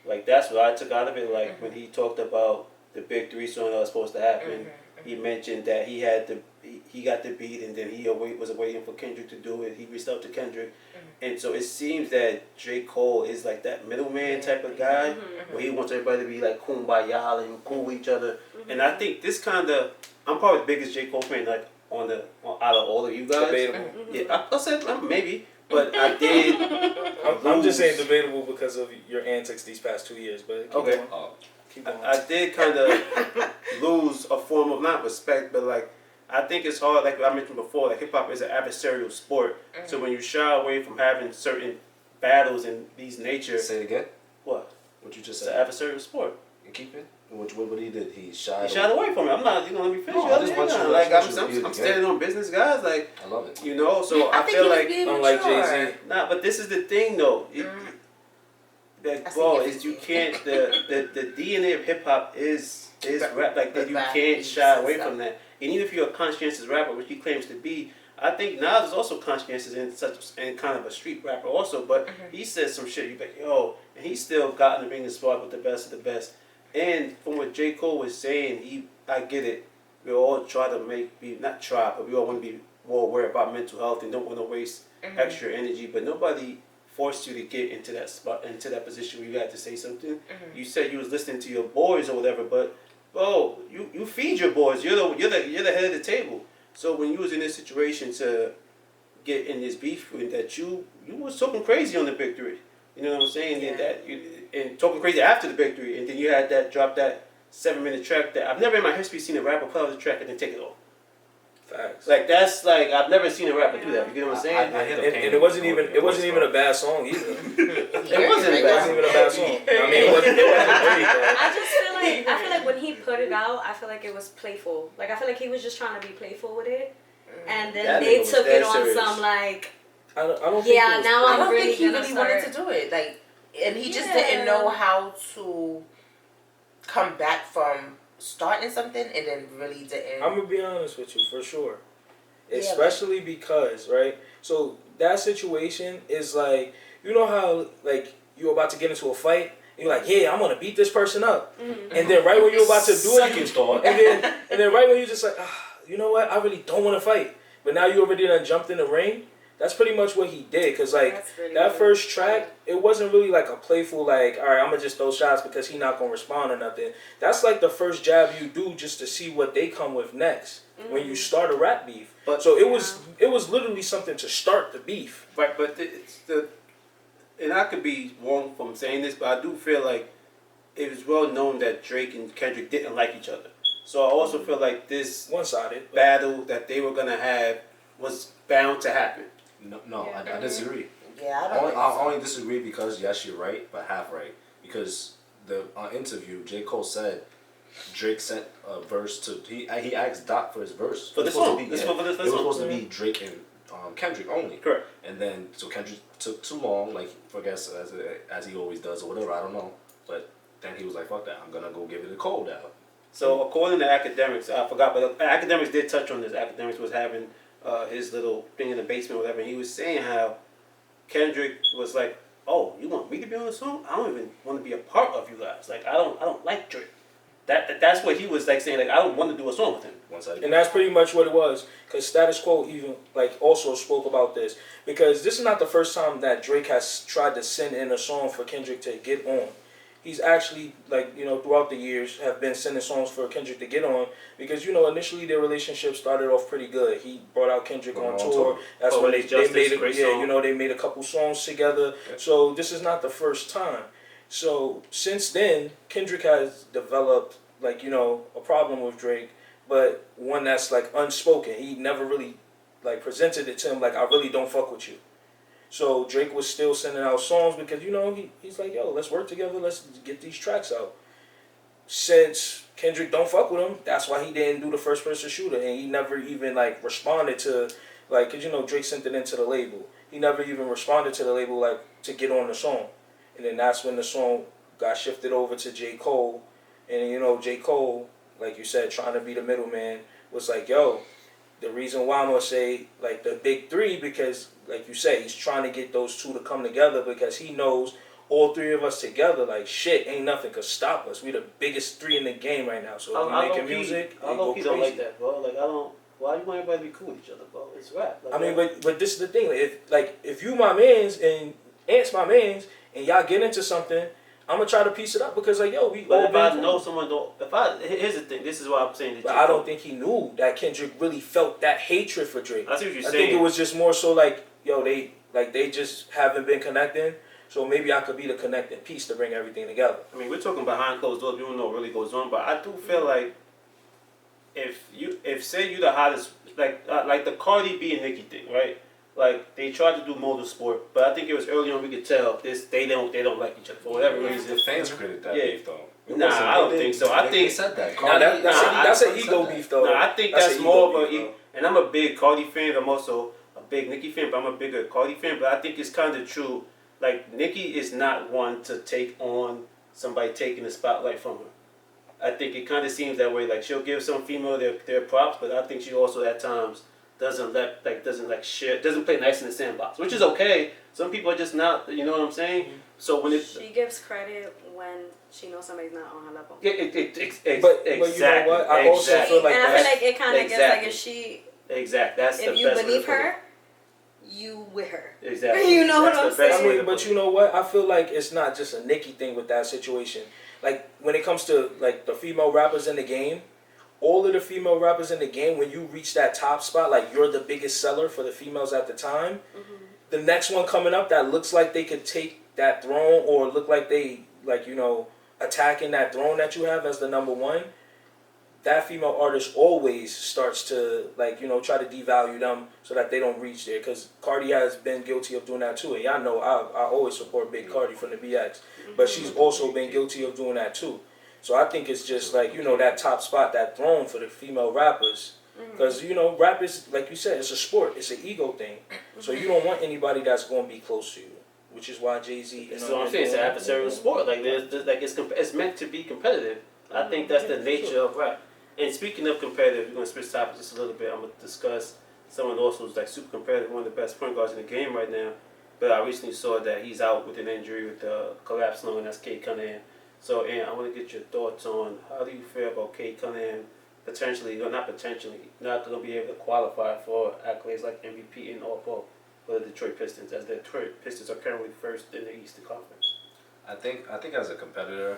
Like that's what I took out of it. Like when he talked about the Big Three song that was supposed to happen, he mentioned that he got the beat and then he was waiting for Kendrick to do it. He reached out to Kendrick, and so it seems that J. Cole is like that middleman type of guy where he wants everybody to be like kumbaya and cool with each other. And I think this kind of I'm probably the biggest J. Cole fan like out of all of you guys. Debatable. Yeah, I said maybe, but I did. I'm just saying debatable because of your antics these past 2 years. But keep going. Keep going. I did kind of lose a form of not respect, but like I think it's hard. Like I mentioned before, like hip hop is an adversarial sport. So when you shy away from having certain battles in these nature, Say it again. what? What you just It's an said. adversarial sport. You keep it. What he did? He shied. He shied away from it. I'm not. Let me finish. No, I just want you to- like I just want you to I'm get it. standing on business, guys. Like I love it. you know. So I think feel he was like being Unlike mature. Jay-Z. nah. But this is the thing, though. I That see ball your is you face. can't the DNA of hip hop is rap like that. The You rap can't beats shy and away stuff. from that. And even if you're a conscientious rapper, which he claims to be, I think Nas is also conscientious and kind of a street rapper also. But he says some shit. You like yo, and he's still got in the ring and spot with the best of the best. And from what J. Cole was saying, I get it. We all try to not try, but we all want to be more aware about mental health and don't want to waste extra energy. But nobody forced you to get into that spot, into that position where you had to say something. You said you was listening to your boys or whatever, but bro, you feed your boys. You're the head of the table. So when you was in this situation to get in this beef with that you was talking crazy on the Big Three. You know what I'm saying? Yeah. And talking crazy after the Big Three, and then you had that drop that 7-minute track that I've never in my history seen a rapper put out the track and then take it off. Facts. Like that's like I've never seen a rapper do that. You know what I'm saying? I hit a And it wasn't even a bad song either. It wasn't It wasn't even a bad song. I mean, it wasn't great though. I just feel like when he put it out, I feel like it was playful. Like I feel like he was just trying to be playful with it, and then That nigga they was took dead it on serious. some like I don't think yeah. it was Now I I'm don't really think he gonna really start. wanted to do it. Like, and he just Yeah. didn't know how to come back from starting something and then really didn't. I'm gonna be honest with you for sure, Yeah, especially because right. So that situation is like you know how like you're about to get into a fight. And you're like, yeah, I'm gonna beat this person up, and then right when you're about to do it, Second thought. and then right when you're just like, you know what, I really don't want to fight, but now you already done jumped in the ring. That's pretty much what he did, cause like That's really that good. first track, it wasn't really like a playful like, all right, I'm gonna just throw shots because he not gonna respond or nothing. That's like the first jab you do just to see what they come with next when you start a rap beef. But- So it was literally something to start the beef. Right, but and I could be wrong from saying this, but I do feel like it was well known that Drake and Kendrick didn't like each other. So I also feel like this One sided. battle that they were gonna have was bound to happen. No, I disagree. Yeah, I don't. I only disagree because yes, you're right, but half right. Because the interview, J. Cole said Drake sent a verse to he asked Doc for his verse For It this was supposed song. to be- This yeah, one for this it was song. supposed to be Drake and Kendrick only. Correct. And then so Kendrick took too long, like I guess as he always does or whatever. I don't know, but then he was like, "Fuck that! I'm gonna go give it a cold out." So according to academics, I forgot, but academics did touch on this. Academics was having his little thing in the basement, or whatever, and he was saying how Kendrick was like, "Oh, you want me to be on the song? I don't even want to be a part of you guys. Like, I don't like Drake." That's what he was like saying. Like, I don't want to do a song with him. And that's pretty much what it was. Because Status Quo even like also spoke about this. Because this is not the first time that Drake has tried to send in a song for Kendrick to get on. He's actually, like, throughout the years have been sending songs for Kendrick to get on. Because, initially their relationship started off pretty good. He brought out Kendrick on tour. That's when they made they made a couple songs together. Yeah. So this is not the first time. So since then, Kendrick has developed, like, a problem with Drake, but one that's like unspoken. He never really like presented it to him like, I really don't fuck with you. So Drake was still sending out songs because, he's like, yo, let's work together, let's get these tracks out. Since Kendrick don't fuck with him, that's why he didn't do the first person shooter, and he never even like responded to, like, cause Drake sent it into the label. He never even responded to the label like to get on the song. And then that's when the song got shifted over to J. Cole. And, J. Cole, like you said, trying to be the middleman, was like, yo, the reason why I'm going to say, like, the big three, because, like you say, he's trying to get those two to come together because he knows all three of us together, like, shit, ain't nothing could stop us. We the biggest three in the game right now. So if we making music, I don't like that, bro. Like, I don't... Why you want everybody to be cool with each other, bro? It's rap. Like, I mean, but this is the thing. If you my mans and Ant's my mans, and y'all get into something, I'm gonna try to piece it up because, like, yo, we But all if been I cool. know someone don't... Here's the thing. This is why I'm saying that... But I don't think he knew that Kendrick really felt that hatred for Drake. I see what you're I saying. think it was just more so like, yo, they just haven't been connecting. So maybe I could be the connecting piece to bring everything together. I mean, we're talking behind closed doors. We don't know what really goes on. But I do feel like if say you the hottest... Like the Cardi B and Nicki thing, right? Like, they tried to do motorsport, but I think it was early on we could tell they don't like each other for whatever reason. The fans created that Yeah. beef though. Nah, I don't think so. I think said that. Nah, that's an Cardi ego said beef though. Nah, I think That's that's an more ego of a... beef, though. And I'm a big Cardi fan. I'm also a big Nicki fan, but I'm a bigger Cardi fan. But I think it's kind of true. Like, Nicki is not one to take on somebody taking the spotlight from her. I think it kind of seems that way. Like, she'll give some female their props, but I think she also at times doesn't play nice in the sandbox, which is okay. Some people are just not, you know what I'm saying? Mm-hmm. So when She gives credit when she knows somebody's not on her level. but But you know what? I also feel like and I feel that's- like it kind of gets exactly. like if she, exactly. That's the if you best way beneath to put it. her, you with her. Exactly. You know what That's I'm the best saying? I way mean, to but put you know what? I feel like it's not just a Nicki thing with that situation. Like, when it comes to, like, the female rappers in the game, all of the female rappers in the game, when you reach that top spot, like, you're the biggest seller for the females at the time, the next one coming up that looks like they could take that throne or look like they, like, attacking that throne that you have as the number one, that female artist always starts to, like, try to devalue them so that they don't reach there. Because Cardi has been guilty of doing that too. And y'all know I always support Big Cardi from the BX. But she's also been guilty of doing that too. So I think it's just like, that top spot, that throne for the female rappers. Because, rap is, like you said, it's a sport. It's an ego thing. So you don't want anybody that's going to be close to you. Which is why Jay-Z... That's what I'm saying. It's an adversarial sport. Like, it's meant to be competitive. I think that's the nature of rap. And speaking of competitive, we're going to switch topics just a little bit. I'm going to discuss someone else who's like super competitive, one of the best point guards in the game right now. But I recently saw that he's out with an injury with the collapsed lung, and that's Kate Cunningham. So, Ann, I want to get your thoughts on how do you feel about Kate Cunningham not going to be able to qualify for accolades like MVP and All-Pro for the Detroit Pistons, as the Detroit Pistons are currently first in the Eastern Conference. I think as a competitor,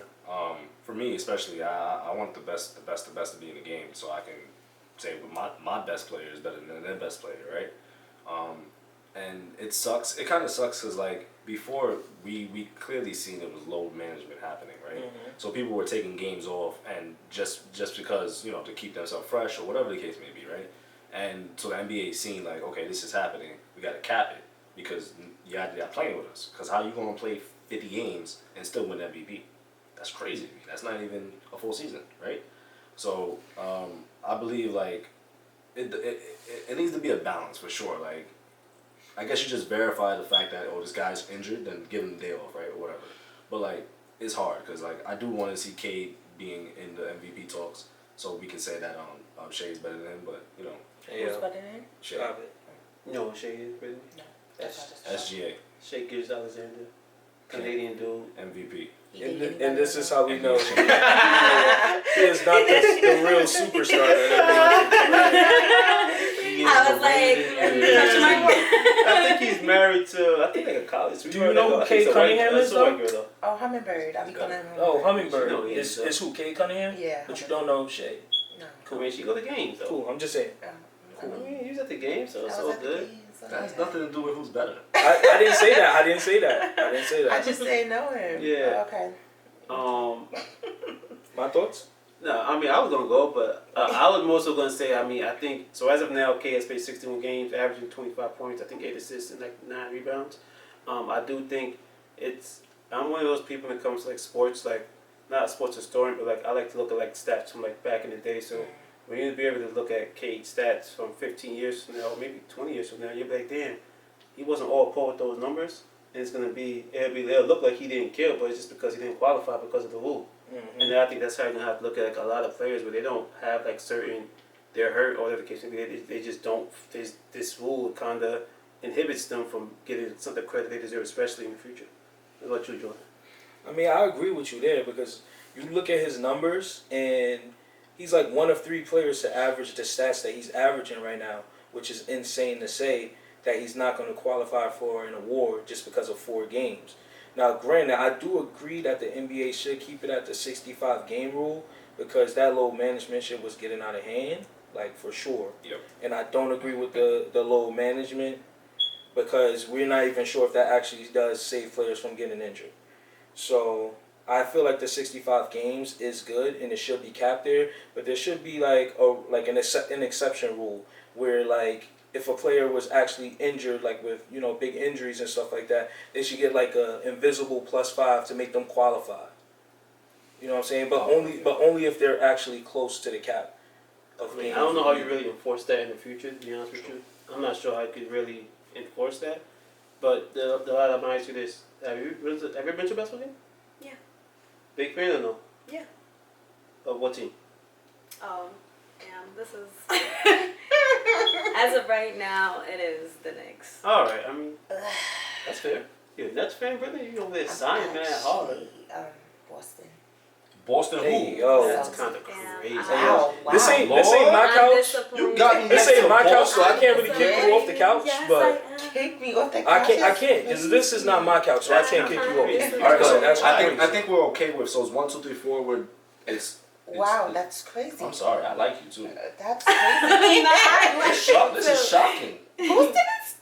for me especially, I want the best to be in the game, so I can say my best player is better than their best player, right? And it sucks. It kind of sucks because, like, before we clearly seen it was load management happening, right? So people were taking games off and just because to keep themselves fresh or whatever the case may be, right? And so the NBA seen like, okay, this is happening. We got to cap it because you're playing with us. Because how you gonna play 50 games and still win MVP? that's crazy. That's not even a full season, right? So I believe like it needs to be a balance for sure. Like I guess you just verify the fact that this guy's injured, then give him the day off, right, or whatever. But like it's hard because like I do want to see Cade being in the MVP talks, so we can say that Shea's better than him. But you know, Who's better than him? Shea, Stop it. You know what Shea is, Brittany? No. That's not just SGA, Shea Gilgeous Alexander, Canadian dude. MVP. And this is how we know NBA he is not the real superstar that He is I was like, question mark. I think he's married to, I think like a college. Do you know who Kate Cunningham is, though? Oh, Hummingbird. I'll be calling him Oh, Hummingbird. You know he Is is, who, Kate Cunningham? Yeah. But you don't know Shay. No. Cool, man. She go to games though. Cool, I'm just saying. I mean, he was at the game, so it's I all was at the good. game, so That has yeah. nothing to do with who's better. I didn't say that. I didn't say that. I just didn't know him. Yeah. Oh, okay. My thoughts? No, I mean I was gonna go, but I was mostly gonna say. I mean, I think so. As of now, K has played 61 games, averaging 25 points. I think 8 assists and like 9 rebounds. I do think I'm one of those people when it comes to like sports, like not a sports historian, but like I like to look at like stats from like back in the day. So when you be able to look at Kate's stats from 15 years from now, or maybe 20 years from now, you'll be like, damn, he wasn't all pro with those numbers, and it'll look like he didn't kill, but it's just because he didn't qualify because of the rule. Mm-hmm. And I think that's how you're gonna have to look at like a lot of players where they don't have like they're hurt or whatever the case may be. They just don't. This rule kind of inhibits them from getting some of the credit they deserve, especially in the future. What about you, Jordan? I mean, I agree with you there because you look at his numbers and he's like one of 3 players to average the stats that he's averaging right now, which is insane to say that he's not going to qualify for an award just because of 4 games. Now, granted, I do agree that the NBA should keep it at the 65-game rule because that load management shit was getting out of hand, like for sure. Yep. And I don't agree with the load management because we're not even sure if that actually does save players from getting injured. So I feel like the 65 games is good and it should be capped there, but there should be like an exception rule where like if a player was actually injured, like with big injuries and stuff like that, they should get like a invisible +5 to make them qualify. You know what I'm saying? But only if they're actually close to the cap. I mean, I don't know how you really enforce that in the future. To be honest with you, I'm not sure how you could really enforce that. But the lot of ask you this: Have you been to a basketball game? Yeah. Big fan or no? Yeah. Of what team? Oh, damn, this is... As of right now, it is the Knicks. All right. I mean, that's fair. You're a Nets fan, brother. You over there signing man hard. Boston. Boston Hey, who? yo. That's kind of Yeah. crazy. Wow. This ain't my I'm couch. disappointed. You got me. This ain't my couch, so I can't really I'm kick you off the couch. Yes, But I am. Kick me off that I couch. can't because this is not my couch, so I can't kick you off. All right, so That's I crazy. think we're okay with. So it's 1, 2, 3, 4. It's Wow, that's crazy. I'm sorry. I like you too. That's crazy. This is shocking. Who's this?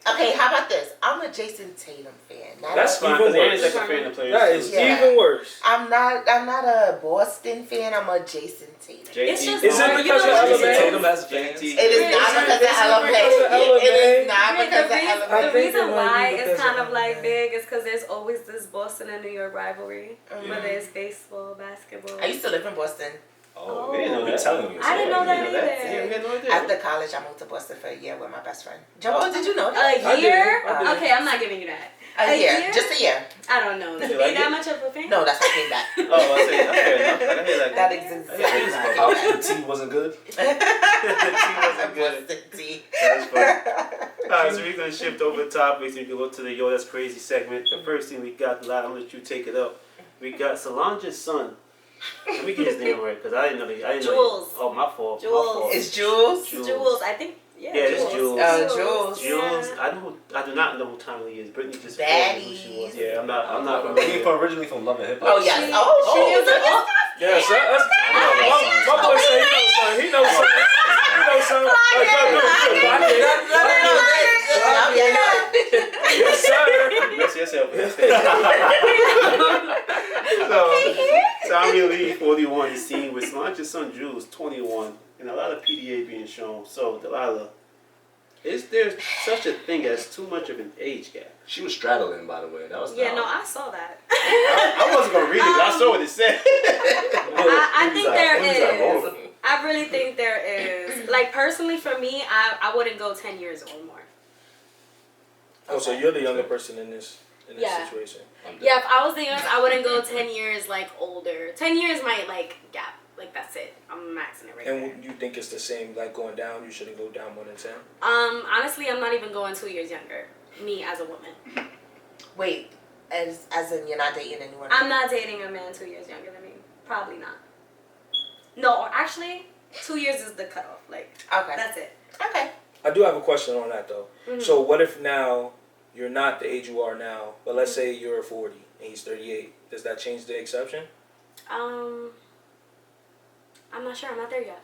Okay, how about this? I'm a Jason Tatum fan. That's fine, even 'cause Aaron's worse. like a fan of players. That is too. Yeah. even worse. I'm not a Boston fan. I'm a Jason Tatum. It's just Is it hard. because you know of what Jason it is? Tatum has fans. JT. It is Yeah, not it's because of because of LMA. It LMA. is not because of I The LMA. think reason it might why be it's because kind of of like that. big is because there's always this Boston and New York rivalry, Mhm. whether it's baseball, basketball. I used to live in Boston. Oh, we didn't know you're that. telling me. I didn't know that Yeah, either. we had no idea. After college, I moved to Boston for a year with my best friend. Joe, did you know A that? I did. year? I did. Okay, I'm not giving you that. A year. year? Just a year. I don't know. To You be like that it? much of a fan? No, that's what came back. Oh, I say that's fair enough. I hear like That Yeah. exists. Yeah, How the tea wasn't good? wasn't good. Boston tea. That's funny. Alright, so we're gonna shift over topics and we can go to the Yo That's Crazy segment. The first thing we got, I'll let you take it up. We got Solange's son. Let me get his name right, because I didn't know. Jules. Oh, my fault. Jules. My fault. It's Jules. Jules. I think. Yeah, Yeah, it's Jules. Jules. Jules. Yeah. I do not know who Tommy Lee is. Brittany just told me who she was. Baddies. Yeah, I'm not He familiar. originally from Love and Hip Hop. Oh, yes. She- Oh, She is a Yes, my boy said he knows something. He knows something. He knows something. Like, yes, sir. So, Tommy Lee, 41, is seen with Solange's son Jules, 21, and a lot of PDA being shown. So, Delilah, Is there such a thing as too much of an age gap? She was straddling, by the way. That was Yeah, no, I saw that. I wasn't gonna read it, but I saw what it said. I think there is. rolling. I really think there is. Like, personally, for me, I wouldn't go 10 years or more. Oh, so you're the younger person in this Yeah. situation. Yeah, if I was the youngest, I wouldn't go 10 years, like, older. 10 years might, like, gap. Like, that's it. I'm maxing it right there. And you think it's the same, like going down? You shouldn't go down more than 10. Honestly, I'm not even going 2 years younger. Me as a woman. Wait, as in you're not dating anyone? I'm not dating a man 2 years younger than me. Probably not. No, actually, 2 years is the cutoff. Like, Okay. that's it. Okay. I do have a question on that though. Mm-hmm. So what if now you're not the age you are now, but let's say you're 40 and he's 38? Does that change the exception? I'm not sure. I'm not there yet.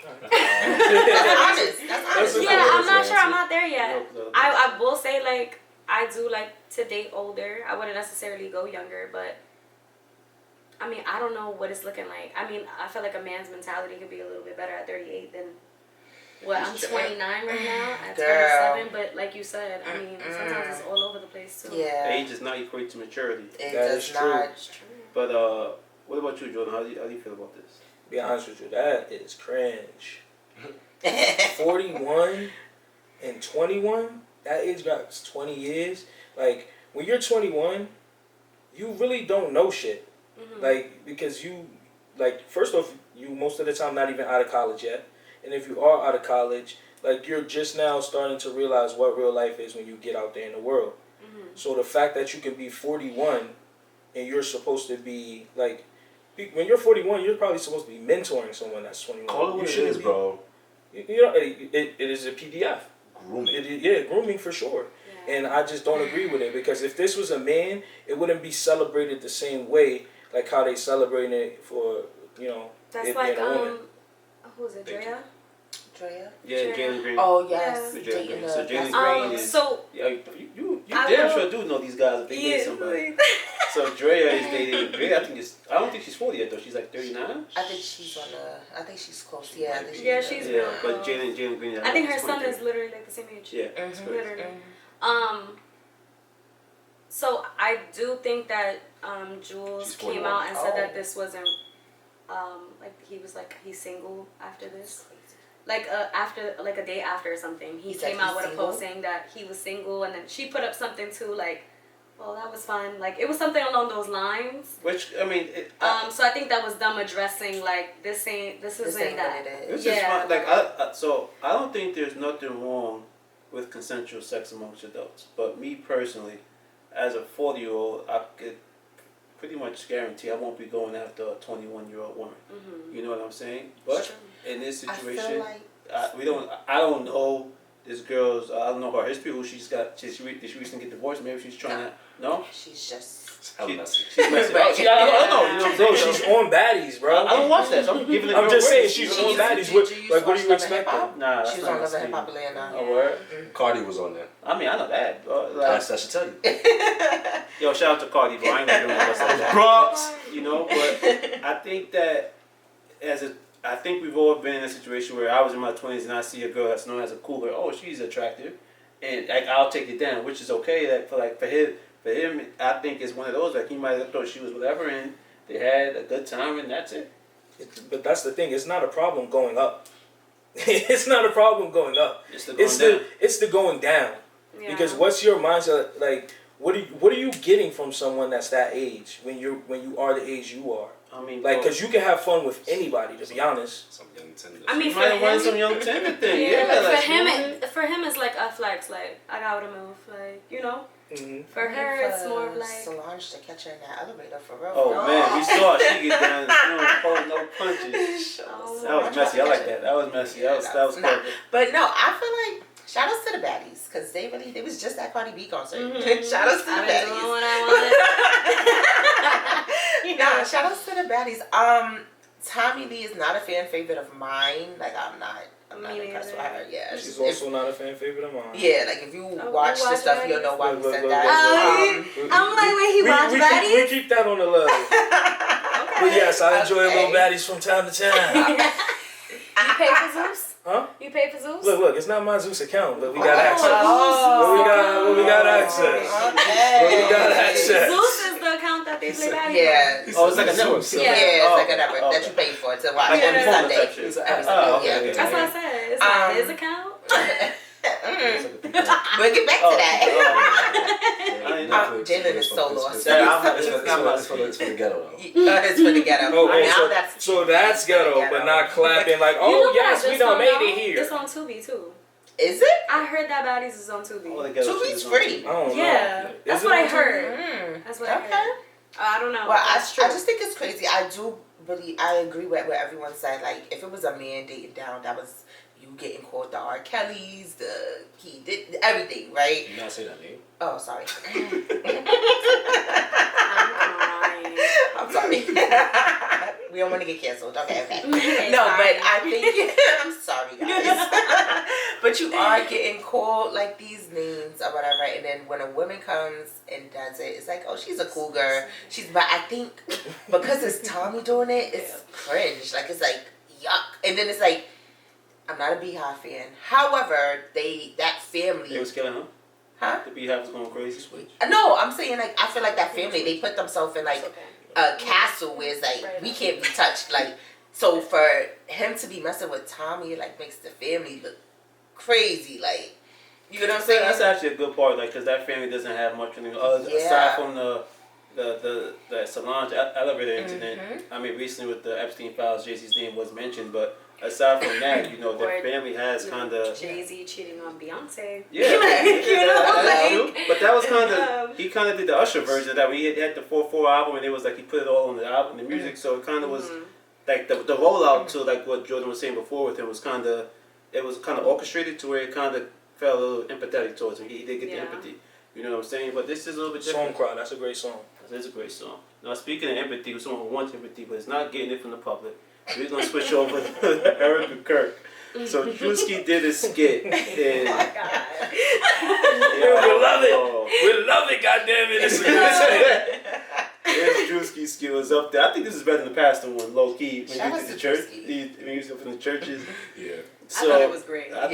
That's honest. That's honest. Yeah, I'm not sure. I'm not there yet. No. I will say, like, I do like to date older. I wouldn't necessarily go younger, but I mean, I don't know what it's looking like. I mean, I feel like a man's mentality could be a little bit better at 38 than what I'm 29 right now at 27. But like you said, I mean, sometimes it's all over the place too. Yeah. Age does not equate to maturity. It That does is true. not. It's true. But what about you, Jordan? How do you feel about this? Be honest with you, that is cringe. 41 and 21, that age gap's 20 years. Like, when you're 21, you really don't know shit. Mm-hmm. Like, because you, like, first off, you most of the time not even out of college yet. And if you are out of college, like, you're just now starting to realize what real life is when you get out there in the world. Mm-hmm. So the fact that you can be 41 and you're supposed to be, like, when you're 41, you're probably supposed to be mentoring someone that's 21. Call it You what it shouldn't is, be- bro. You know, it is a PDF. Grooming. Yeah, grooming for sure. Yeah. And I just don't agree with it because if this was a man, it wouldn't be celebrated the same way like how they celebrate it for, you know, That's it like being a woman. who is it, Thank Drea? Drea? Yeah, Jalen Green. Oh yes. Yeah. Jalen Dating Green. the So Jalen basketball Green player. is. So Yeah, you I damn will- sure do know these guys if they date somebody. So Drea is dating. Drea, I don't think she's 40 yet though. She's like 39. I think she's I think she's close. Yeah, I think Yeah, she's Yeah, real but close. Jalen Green. I think her is son 23. is literally like the same age. Yeah, Mhm. Literally. Mhm. So I do think that Jules She's came 41. out and said Oh. that this wasn't like he was like he's single after this. Like after like a day after or something, he He said came out he's with single? a post saying that he was single, and then she put up something too like, well, that was fun. Like it was something along those lines. Which I mean, So I think that was them addressing like this isn't This that. ain't what it This is. is Yeah. fine. Like so I don't think there's nothing wrong with consensual sex amongst adults. But me personally, as a 40-year-old, I could pretty much guarantee I won't be going after a 21-year-old woman. Mm-hmm. You know what I'm saying? But in this I situation, feel like I don't know this girl's. I don't know her history. Who she's got? Did she recently get divorced? Maybe she's trying to. No. she's just. Hella messy. She's messing. Oh, I don't know. You know what I'm Bro, saying? she's on baddies, bro. I don't watch that. So I'm giving it. I'm just saying she. she's Did on you- baddies. did What, you like, what do watch you Love and Hip expect? Hop? Nah, that's She's not on my Love and speed. Hip Hop Land now. A word. Cardi was on there. I mean, I know that. That should tell you. Yo, shout out to Cardi, bro. I ain't gonna do what's like that. Bronx. You know, but I think that I think we've all been in a situation where I was in my 20s and I see a girl that's known as a cool girl. Oh, she's attractive, and like I'll take it down, which is okay. That for him, I think it's one of those like he might have thought she was whatever, and they had a good time, and that's it. But that's the thing. It's not a problem going up. It's not a problem going up. It's the going down. It's the going down. Yeah. Because what's your mindset? Like, what are you getting from someone that's that age when you are the age you are? I mean, Like, because you can have fun with anybody, to be honest. Some young tender. I mean, you for might have wanted him, some young tender thing. yeah, Yeah, like, for him, smooth. for him, it's like a flex. Like I got to move. Like you know, Mm-hmm. for her, it's more of like. Solange to catch her in that elevator for real. Oh man, we saw her. She get down, no punches. Oh, That was messy. I like that. That was messy. That was Nah. perfect. But no, I feel like shout outs to the baddies because they was just at Cardi B concert. Mhm. Shout outs to the I've been doing baddies. what I wanted. Nah, shout outs to the baddies. Tommy Lee is not a fan favorite of mine. Like I'm not Me impressed with neither. her. Yeah, She's if- also not a fan favorite of mine. yeah. Like if you Oh, watch we the watch stuff, baddies? you'll know why we Look, said look, that. look, I'm like, wait, he watched we baddies? keep that on the low. But yes, I enjoy a little baddies from time to time. You pay for Zeus? Huh? You You pay for Zeus? Look, it's not my Zeus account, but we got access. Oh. But we got access. Okay. But we got access. Zeus is the account that they play back. Yeah. Oh, it's like a network. Yeah. Yeah, it's like a network that you pay for to watch Like every on the phone Sunday. type shit. It's Every a- Sunday, Oh, okay, yeah. okay. That's what I said. It's not his account. We'll get back to that. Jalen is so lost. It's for the ghetto though. It's for the ghetto. So that's ghetto, but not clapping like, You oh know yes, what I we just done found made out? it here. It's on Tubi too. Is it? I heard that Baddies is on Tubi. Tubi's free. I don't know. Yeah, Is that's it what I on heard. Mm. That's what I Okay. heard. I don't know. Well, I That's true. just think it's crazy. I do believe, I agree with what everyone said. Like, if it was a man dating down, that was you getting called the R. Kellys, he did everything, right? You not say that name. Oh, sorry. I'm I'm sorry. We don't want to get canceled. Okay. crying. No, but I think I'm sorry, guys. But you are getting called like these names or whatever, and then when a woman comes and does it, it's like, oh, she's a cool girl. But I think because it's Tommy doing it, it's cringe. Like it's like yuck, and then it's like I'm not a Beehive fan. However, that family. They was killing him. Huh? The Beehive was going crazy. No, I'm saying like I feel like that family they put themselves in like It's okay. a castle where it's like we can't be touched. Like so for him to be messing with Tommy, it like makes the family look crazy. Like you know what I'm saying? That's actually a good part, like, because that family doesn't have much in it. Aside from the Solange elevator incident. Mm-hmm. I mean, recently with the Epstein files, Jay-Z's name was mentioned, but aside from that, you know, their Or, family has kind of. Jay-Z cheating on Beyonce. Yeah, that's true. But that was kind of he kind of did the Usher version of that. When he had the 4/4 album, and it was like he put it all on the album, the music. So it kind of was like the rollout to like what Jordan was saying before with him was kind of orchestrated to where it kind of felt a little empathetic towards him. He did get the empathy. You know what I'm saying? But this is a little bit different. Song Cry, that's a great song. It is a great song. Now speaking of empathy, with someone who wants empathy but is not getting it from the public, we're gonna switch over to Erika Kirk. So Druski did a skit in. Oh my God. We love it. We love it. Goddamn it! It's a good skit. His Druski skit was up there. I think this is better than the past one, low key. When Shout he out did the to church, Druski. when he was up in the churches. Yeah. So, I thought it was great. I loved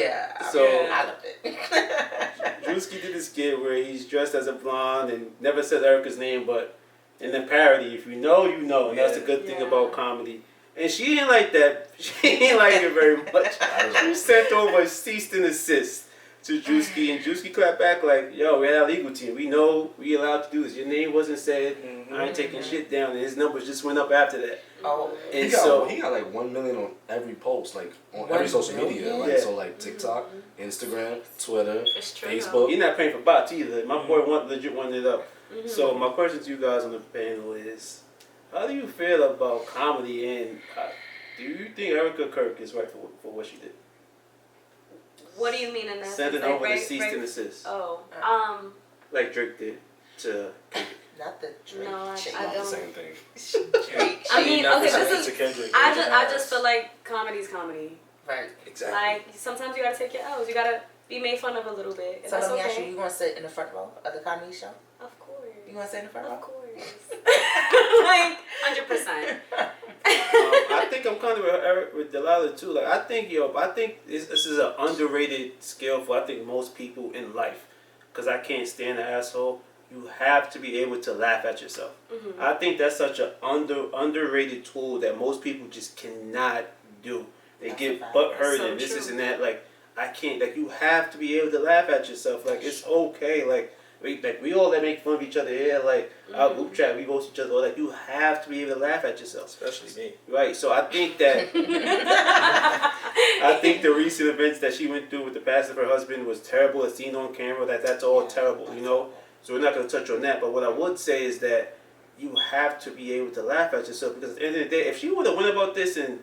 it. Druski did this skit where he's dressed as a blonde and never said Erica's name, but in the parody, if you know, you know, and that's the good thing about comedy. And she ain't like that. She ain't like it very much. She sent over a cease and desist to Druski, and Druski clapped back like, "Yo, we're at our legal team. We know we allowed to do this. Your name wasn't said. I ain't taking shit down." And his numbers just went up after that. Oh, And He got like 1 million on every post, like on every social media, like Yeah. so like TikTok, Instagram, Twitter, It's true. Facebook. He's not paying for bots either. My boy legit wanted it up. So my question to you guys on the panel is, how do you feel about comedy, and do you think Erika Kirk is right for what she did? What do you mean in that? Sending sense? over Like, the cease and desist. Oh, Like Drake did to. not the Drake. No, I shade. Not the don't. same thing. Drake I mean, Not okay, the same this to is. Kendrick. I just feel like comedy's comedy. Right. Exactly. Like sometimes you gotta take your L's. You gotta be made fun of a little bit. And So that's let me ask you, okay. you gonna sit in the front row of the comedy show? Of course. You gonna sit in the front row? Of course. Like 100%. I think I'm kind of with Delilah too. Like I think this is an underrated skill for I think most people in life. Cause I can't stand an asshole. You have to be able to laugh at yourself. I think that's such an underrated tool that most people just cannot do. They That's get a fact. butt hurt That's so and this true. is and that. Like I can't. Like you have to be able to laugh at yourself. Like it's okay. Like we all that make fun of each other here. Like our group chat, we roast each other. Like you have to be able to laugh at yourself. Especially me. Right. So I think that I think the recent events that she went through with the passing of her husband was terrible. As seen on camera, that's all terrible. You know. So we're not going to touch on that. But what I would say is that you have to be able to laugh at yourself, because at the end of the day, if she would have went about this and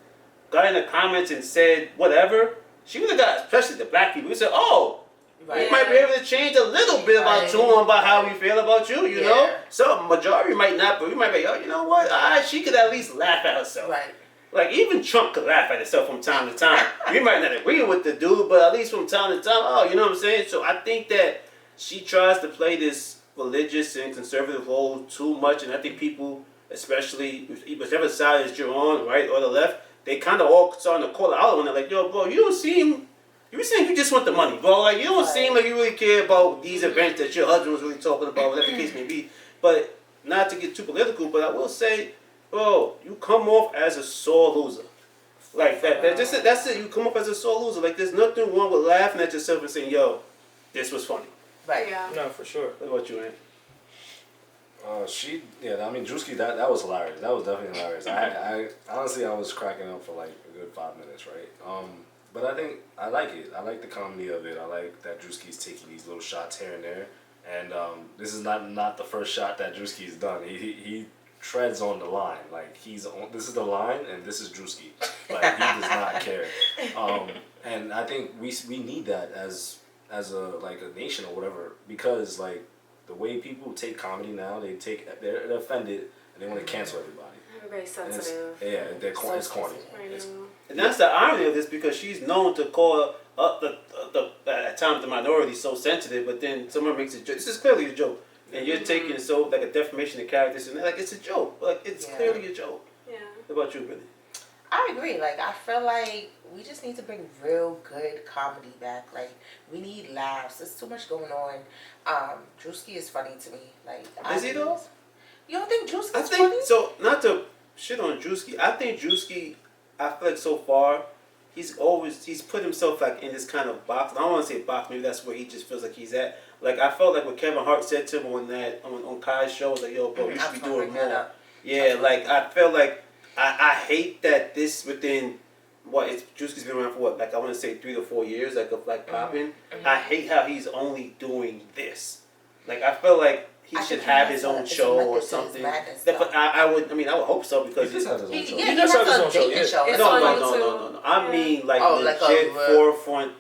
got in the comments and said whatever, she would have got, especially the black people, we said, "Oh, we might be able to change a little bit of our tune about how we feel about you." You know, so majority might not, but we might be, "Oh, you know what? She could at least laugh at herself." Right. Like even Trump could laugh at himself from time to time. We might not agree with the dude, but at least from time to time, oh, you know what I'm saying? So I think that she tries to play this religious and conservative role too much, and I think people, especially whichever side is you're on, right or the left, they kind of all starting to call her out on it. Like, "Yo, bro, you don't seem You seem you just want the money, bro. Like you don't seem like you really care about these events that your husband was really talking about, whatever the case may be. But not to get too political, but I will say, bro, you come off as a sore loser. Like that's it. You come off as a sore loser. Like there's nothing wrong with laughing at yourself and saying, "Yo, this was funny." Right. Yeah. No, for sure. What about you, man? I mean, Druski, that was hilarious. That was definitely hilarious. I honestly, I was cracking up for like a good 5 minutes, right? But I think I like it. I like the comedy of it. I like that Druski's taking these little shots here and there. And this is not the first shot that Druski's done. He treads on the line. Like this is the line, and this is Druski. Like he does not care. And I think we need that as a nation or whatever, because like the way people take comedy now, they're offended and they want to cancel everybody. Everybody's sensitive. It's corny. And that's the irony of this, because she's known to call the at times the minority so sensitive, but then someone makes a joke. This is clearly a joke, and you're taking it so like a defamation of characters, and like it's a joke. Like it's clearly a joke. Yeah. What about you, Billy? I agree. Like I feel like we just need to bring real good comedy back. Like we need laughs. There's too much going on. Druski is funny to me. Like Is he though? You don't think Druski's I think funny? so. Not to shit on Druski. I think Druski. I feel like so far, he's put himself like in this kind of box. I don't want to say box. Maybe that's where he just feels like he's at. Like I felt like what Kevin Hart said to him on Kai's show, was like, "Yo, bro, you should be doing more." Yeah, like I felt like I hate that this within Druski's been around for what, like I want to say 3 to 4 years, like of like popping. I hate how he's only doing this. Like I feel like he should have his own show or something. But I would hope so, because He does have his own show. He does have his own show, yeah. It's no. I mean like legit forefront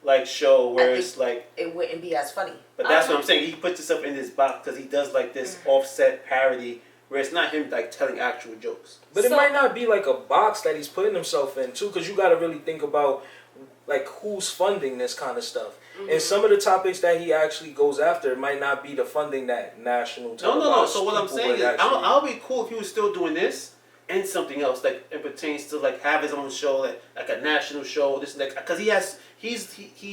like show where it's like it wouldn't be as funny. But that's what I'm saying. He puts himself in this box because he does like this offset parody where it's not him like telling actual jokes. But it might not be like a box that he's putting himself in too, because you got to really think about like who's funding this kind of stuff. And some of the topics that he actually goes after might not be the funding that national televised. No. So what I'm saying is, I'll be cool if he was still doing this and something else, like it pertains to like have his own show, like a national show. This like because he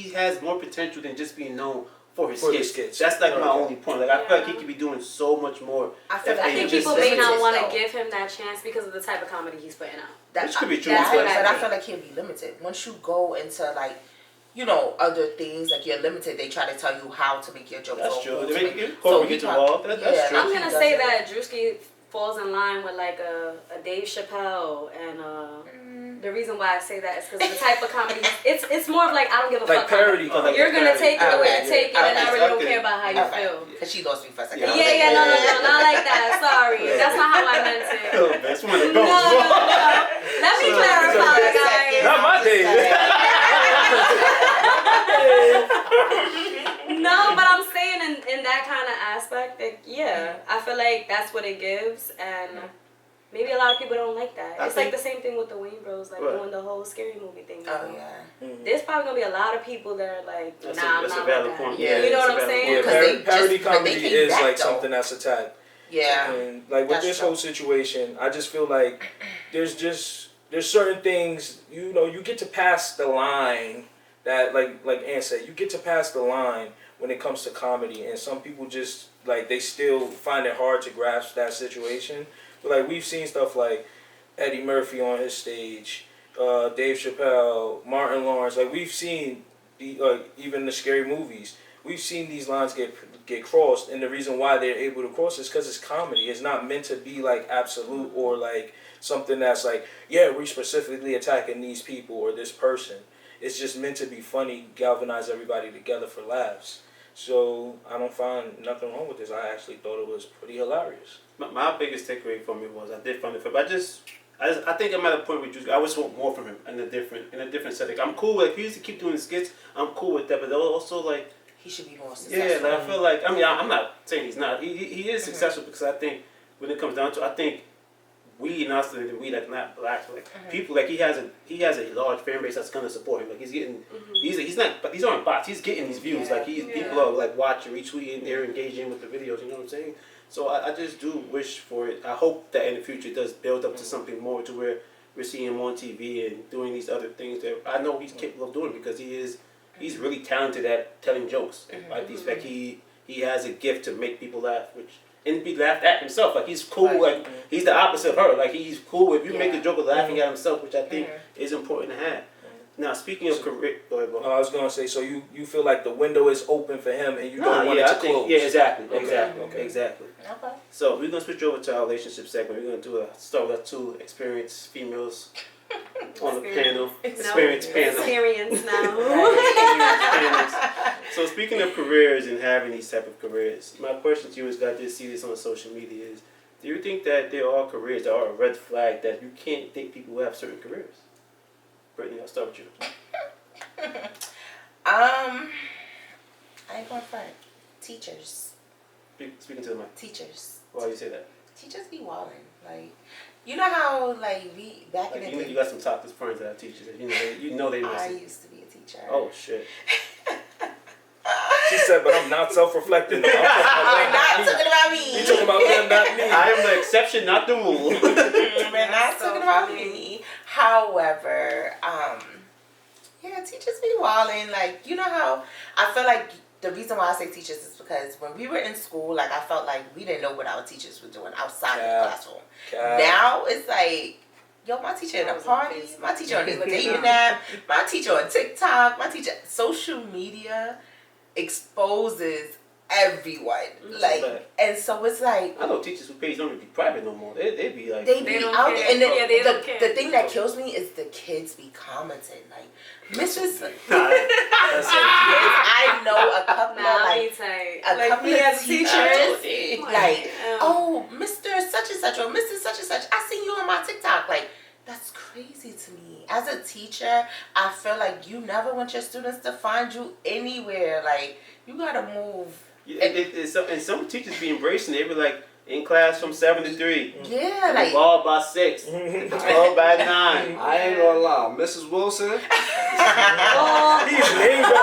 has more potential than just being known for his skits. That's like my only point. Like I feel like he could be doing so much more. I think people may not want to give him that chance because of the type of comedy he's putting out. Which could be true. But I feel like he'll be limited once you go into like, you know, other things, like you're limited. They try to tell you how to make your jokes. That's true. So he gets involved. That's true. I'm gonna say that Druski falls in line with like a Dave Chappelle, and the reason why I say that is because of the type of comedy. It's more of like I don't give a like fuck. Parody. You're gonna take it the way you take it, and I really don't care about how you feel. Because she lost me for a second. No, not like that. Sorry, that's not how I meant it. That's one of No. Let me clarify, guys. Not my day. No, but I'm saying in that kind of aspect, like, yeah, I feel like that's what it gives, and maybe a lot of people don't like that. It's like the same thing with the Wayne Bros, like doing the whole scary movie thing. Oh yeah. There's probably gonna be a lot of people that are like, that's I'm a not valid like point. that. Yeah, You know what I'm saying? Yeah, parody comedy they came is back, like though. something that's attacked. Yeah. And like with That's this true. whole situation, I just feel like there's certain things, you know, you get to pass the line that like Ann said, you get to pass the line when it comes to comedy, and some people just like they still find it hard to grasp that situation. But like we've seen stuff like Eddie Murphy on his stage, Dave Chappelle, Martin Lawrence. Like we've seen even the scary movies. We've seen these lines get crossed, and the reason why they're able to cross is because it's comedy. It's not meant to be like absolute or like something that's like, yeah, we're specifically attacking these people or this person. It's just meant to be funny, galvanize everybody together for laughs. So I don't find nothing wrong with this. I actually thought it was pretty hilarious. My biggest takeaway from it was I did find it funny. I think I'm at a point with Druski. I just want more from him in a different setting. I'm cool with if he used to keep doing skits. I'm cool with that, but also like He should be more successful. yeah, like I feel like I'm not saying he's not. He is successful because I think when it comes down to it, I think we and us we like not black like people like he has a large fan base that's gonna support him. Like he's getting he's not, but he's on bots. He's getting these views. Like people are like watching, retweeting, they're engaging with the videos. You know what I'm saying? So I just do wish for it. I hope that in the future it does build up to something more to where we're seeing him on TV and doing these other things that I know he's capable of doing because he's really talented at telling jokes. And I think he has a gift to make people laugh, and be laughed at himself. Like he's cool. Like he's the opposite of her. Like he's cool if you make a joke of laughing at himself, which I think is important to have. Now speaking of career, go ahead, bro. I was gonna say, so you feel like the window is open for him and you don't want it to close. Yeah, exactly. Okay. So we're gonna switch over to our relationship segment. We're gonna start with our two experienced females on the panel. Experience panel. Experience now. Experience panels. So speaking of careers and having these type of careers, my question to you is, I did see this on social media, is do you think that there are careers that are a red flag that you can't date people who have certain careers? Brittany, I'll start with you. I ain't going front. Teachers. Speaking to the mic. Teachers. Why do you say that? Teachers be wilding. Like, you know how, like, we, back in the day. You got some toxic friends that are teachers. You know they I listen. used to be a teacher. Oh, shit. She said, but I'm not self-reflecting. We're not talking about me. You talking about them, not me. I am the exception, not the rule. We're not talking about me. However, yeah, teachers be wilding. Like, you know how I feel like the reason why I say teachers is because when we were in school, like, I felt like we didn't know what our teachers were doing outside of the classroom. Now it's like, yo, my teacher in a party, my teacher on his dating app, my teacher on TikTok, my teacher, social media exposes everyone. Like, and so it's like, I know teachers who pays don't even be private no more. They be like, they be out there. And they don't care. The thing that kills me is the kids be commenting like, Mrs. I know a couple of couple of teachers like, oh, Mr. Such and Such or Mrs. Such and Such, I seen you on my TikTok. Like, that's crazy to me. As a teacher, I feel like you never want your students to find you anywhere. Like, you gotta move. Yeah, and some teachers be embracing it. They be like, in class from 7 to 3. Yeah, like ball by 6, 12 by 9. I ain't gonna lie, Mrs. Wilson. He's named up.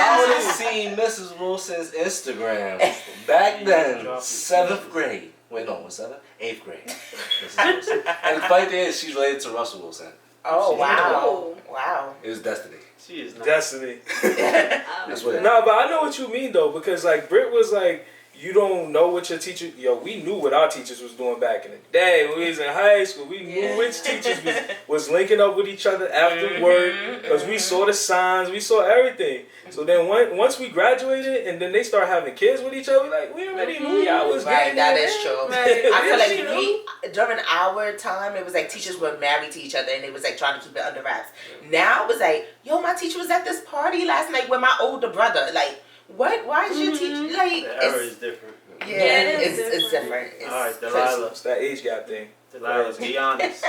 I would have seen Mrs. Wilson's Instagram back then, 7th grade. Wait, no, was 7th? 8th grade. Mrs. Wilson. And the funny thing is, she's related to Russell Wilson. oh wow, wow. It was destiny. She is not. Destiny. That's what it is. No, but I know what you mean though, because like Britt was like, you don't know what your teacher. Yo, we knew what our teachers was doing back in the day. When we was in high school, we knew which teachers was linking up with each other after work, because we saw the signs, we saw everything. So then once we graduated, and then they start having kids with each other, like we already knew y'all was right. getting That it is in. true. Right. I feel like we during our time, it was like teachers were married to each other, and it was like trying to keep it under wraps. Now it was like, yo, my teacher was at this party last night with my older brother. Like, what? Why is your teacher like? The era is different. Yeah, it's different. It's Alright, Delilah. It's that age gap thing. Delilah, be honest.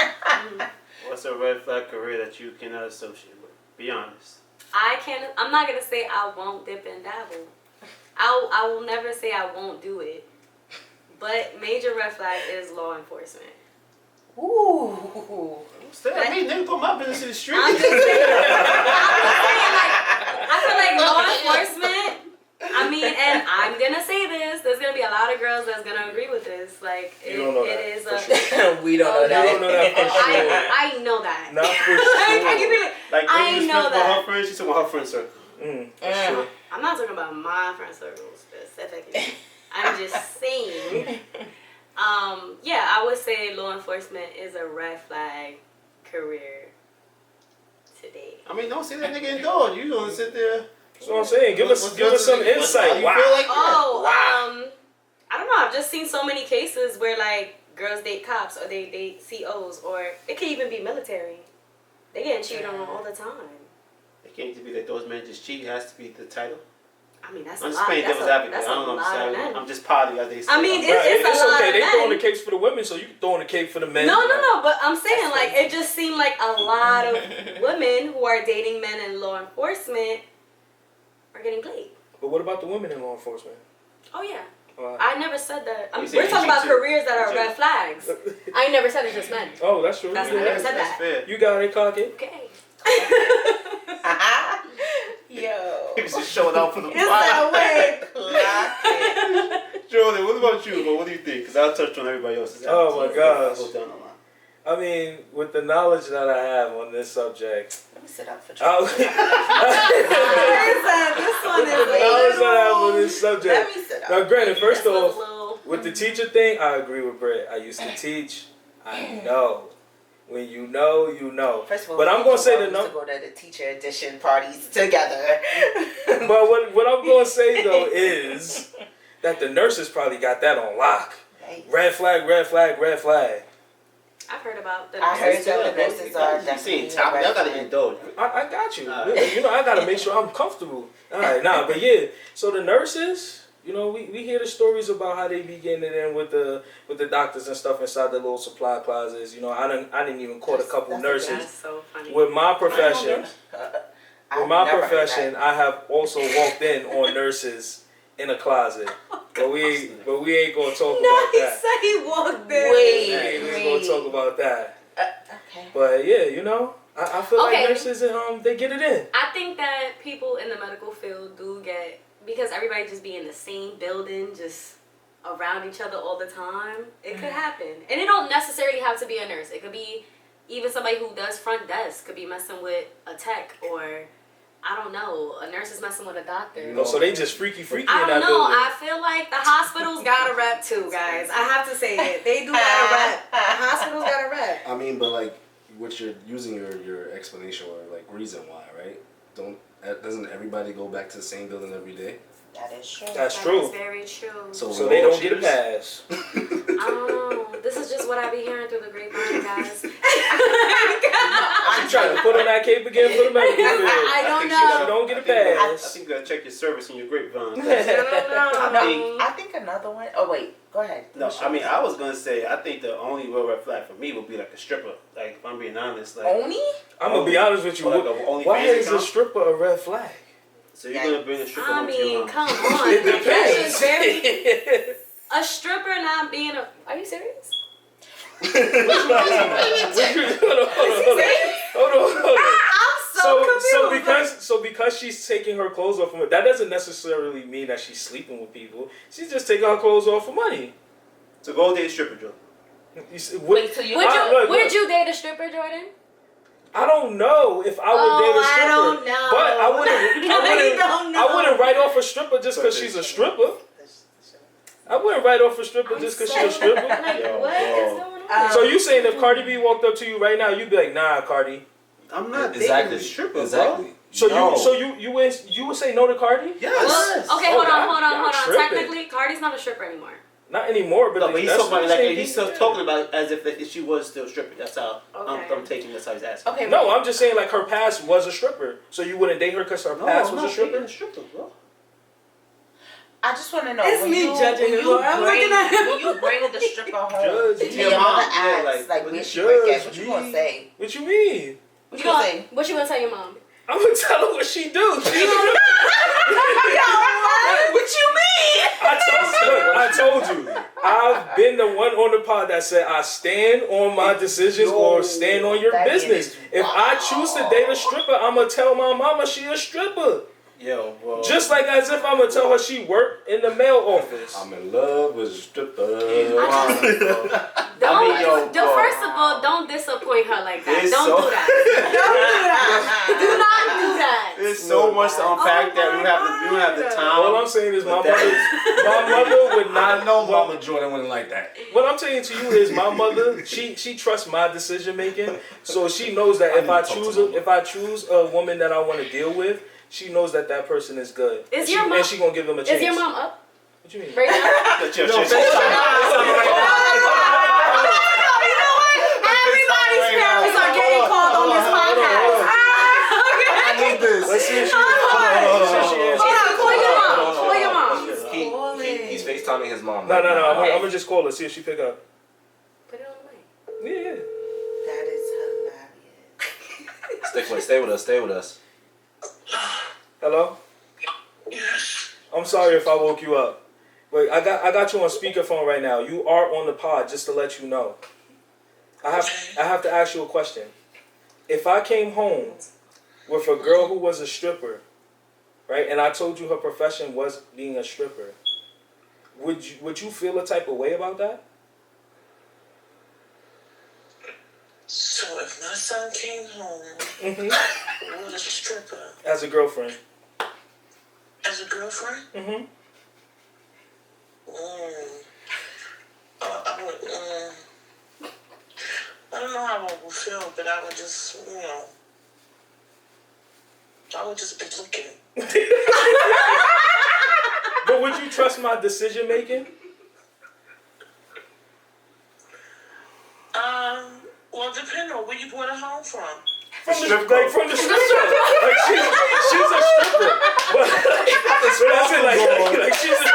What's a red flag career that you cannot associate with? Be honest. I'm not gonna say I won't dip and dabble. I will never say I won't do it. But major red flag is law enforcement. Ooh. I mean, they put my business in the street. I'm just saying, like, I feel like law enforcement. I mean, and I'm gonna say this. There's gonna be a lot of girls that's gonna agree with this. Like, You don't know that, it is for a. sure. We don't know that. You don't know that for sure. I know that. Not for I can sure. be like, Like, I when you know speak about that. her friends, she's talking about her friend circle. For sure. I'm not talking about my friend circle specifically. I'm just saying. Yeah, I would say law enforcement is a red flag career today. I mean, don't see that nigga indoors. You gonna sit there. That's what I'm saying. Give us some insight. You feel like I don't know. I've just seen so many cases where like girls date cops or they date COs, or it could even be military. They getting cheated on all the time. It can't be that those men just cheat. It has to be the title. I mean, that's I'm a just lot. playing devil's advocate. That's I don't a lot of know. men. I'm just potty, as they say. I mean, Right, it's a lot okay. of They men. throwing the capes for the women, so you throwing the cape for the men. No, but I'm saying like it just seemed like a lot of women who are dating men in law enforcement are getting played. But what about the women in law enforcement? Oh yeah. Wow. I never said that. You We're said talking you about too. careers that are You red too. flags. I never said it's just men. Oh, that's true. That's Yeah. I never said That's that. fair. You got it, cocky. Okay. Yo. He was just showing out for the It's that way. Clock it. Jordan, what about you? But what do you think? Because I'll touch on everybody else's. Oh, my gosh. I'll go down the line. I mean, with the knowledge that I have on this subject, Let me sit up for with you. This one the is knowledge that I have on this subject. Let me sit up. Now, granted, first This one's off, a little- with the teacher thing, I agree with Brett. I used to teach. I know. When you know, you know. First of all, But I'm gonna say the we used to number. go to the teacher edition parties together. But what I'm gonna say though is that the nurses probably got that on lock. Right. Red flag, red flag, red flag. I've heard about the I heard nurses. that the nurses are You seen definitely top? Y'all gotta red indulge. I got you. Alright. You know, I gotta make sure I'm comfortable. All right, nah, but yeah. So the nurses, you know, we hear the stories about how they be getting it in with the doctors and stuff inside the little supply closets. You know, I didn't even caught a couple That's nurses. That's so funny. With my profession, I've with my never heard profession, that. I have also walked in on nurses in a closet. But we ain't gonna talk No, about he that. said he walked there. We ain't gonna talk about that. Okay. But yeah, you know, I feel Okay. like nurses they get it in. I think that people in the medical field do get, because everybody just be in the same building, just around each other all the time. It could happen. And it don't necessarily have to be a nurse. It could be even somebody who does front desk could be messing with a tech, or I don't know, a nurse is messing with a doctor. Oh, so they just freaky I in don't that know. building. I feel like the hospitals got a rep too, guys. I have to say it. They do got a rep. The hospitals got a rep. I mean, but like, what you're using your explanation or like reason why, right? Doesn't everybody go back to the same building every day? That is true. That's That true. is very true. So we're they all don't get a cheaters? pass. I don't know. This is just what I be hearing through the grapevine, guys. I'm trying to put on that cape again for the medical field. I don't She know. don't get a I pass. think you gotta check your service and your grapevine. I don't know. I think another one. Oh wait, go ahead. No, I mean, I was gonna say, I think the only real red flag for me would be like a stripper. Like, if I'm being honest, like, Oni? I'm gonna be honest with you. Or like a OnlyFans Why is a account? stripper a red flag? so you're gonna bring a stripper I home to your mean, mom. come on. It Like, that's just very, depends. a stripper not being a. Are you serious? Hold on. I'm so confused. So because she's taking her clothes off, that doesn't necessarily mean that she's sleeping with people. She's just taking her clothes off for money. So go date a stripper, Joe. You see, Wait till you. Would you date a stripper, Jordan? I don't know if I would date a stripper, I don't know. but I wouldn't write off a stripper just because she's a stripper. I wouldn't write off a stripper just because she's a stripper. Like, Yo, what is bro. going on? So you saying if Cardi B walked up to you right now, you'd be like, nah, Cardi. I'm not Exactly. dating a stripper, Exactly. bro. So No. you would say no to Cardi? Yes. Well, okay, Oh, hold y'all on. tripping. Technically, Cardi's not a stripper anymore. Not anymore, but No, but he's that's talking what about I'm like saying. he's still talking about it as if she was still stripping. That's how Okay. I'm taking this. How he's asking. Okay. No, I'm just saying like her past was a stripper, so you wouldn't date her because her No, past I'm was not a stripper. dating a stripper, bro. I just want to know. It's when me you, judging when him, you Lord. I'm bring, looking at him. when you bring the stripper home, Judge and me. your Your mother mom, yeah, asks like, where she judge work at, what you me. gonna say? What you mean? What you gonna say? What you gonna tell your mom? I'm gonna tell her what she do. What you mean? I told you. I've been the one on the pod that said I stand on my decisions or stand on your that business. is If I choose to date a stripper, I'm gonna tell my mama she a stripper. Yo, bro. Just like as if I'm gonna tell her she worked in the mail office. I'm in love with strippers. First of all, don't disappoint her like that. It's Don't so- do that. Do not do that. There's so much to unpack that we don't have the time. All I'm saying is my But mother would not I know Mama Jordan wouldn't like that. What I'm saying to you is my mother, she trusts my decision making, so she knows that if I choose a woman that I want to deal with, she knows that that person is good. Is and your she, mom- and she gonna give them a chance. Is your mom up What you mean? right now? But yo, No, shit, Everybody's parents are getting called on this podcast. I need this. Let's see if she Hold answers. Call your mom. Call your mom. He's FaceTiming his mom. No. Okay. I'm gonna just call her, see if she pick up. Put it on the mic. Yeah. That is hilarious. Stay with us. Hello? Yes. I'm sorry if I woke you up. Wait, I got you on speakerphone right now. You are on the pod, just to let you know. I have to ask you a question. If I came home with a girl who was a stripper, right, and I told you her profession was being a stripper, would you feel a type of way about that? So if my son came home with a stripper As a girlfriend. as a girlfriend, Mm-hmm. I would, I don't know how I would feel, but I would just, I would just be looking. But would you trust my decision making? Well, depending on where you brought her home from. From the stripper. Like she's a stripper. But that's it, like she's a stripper.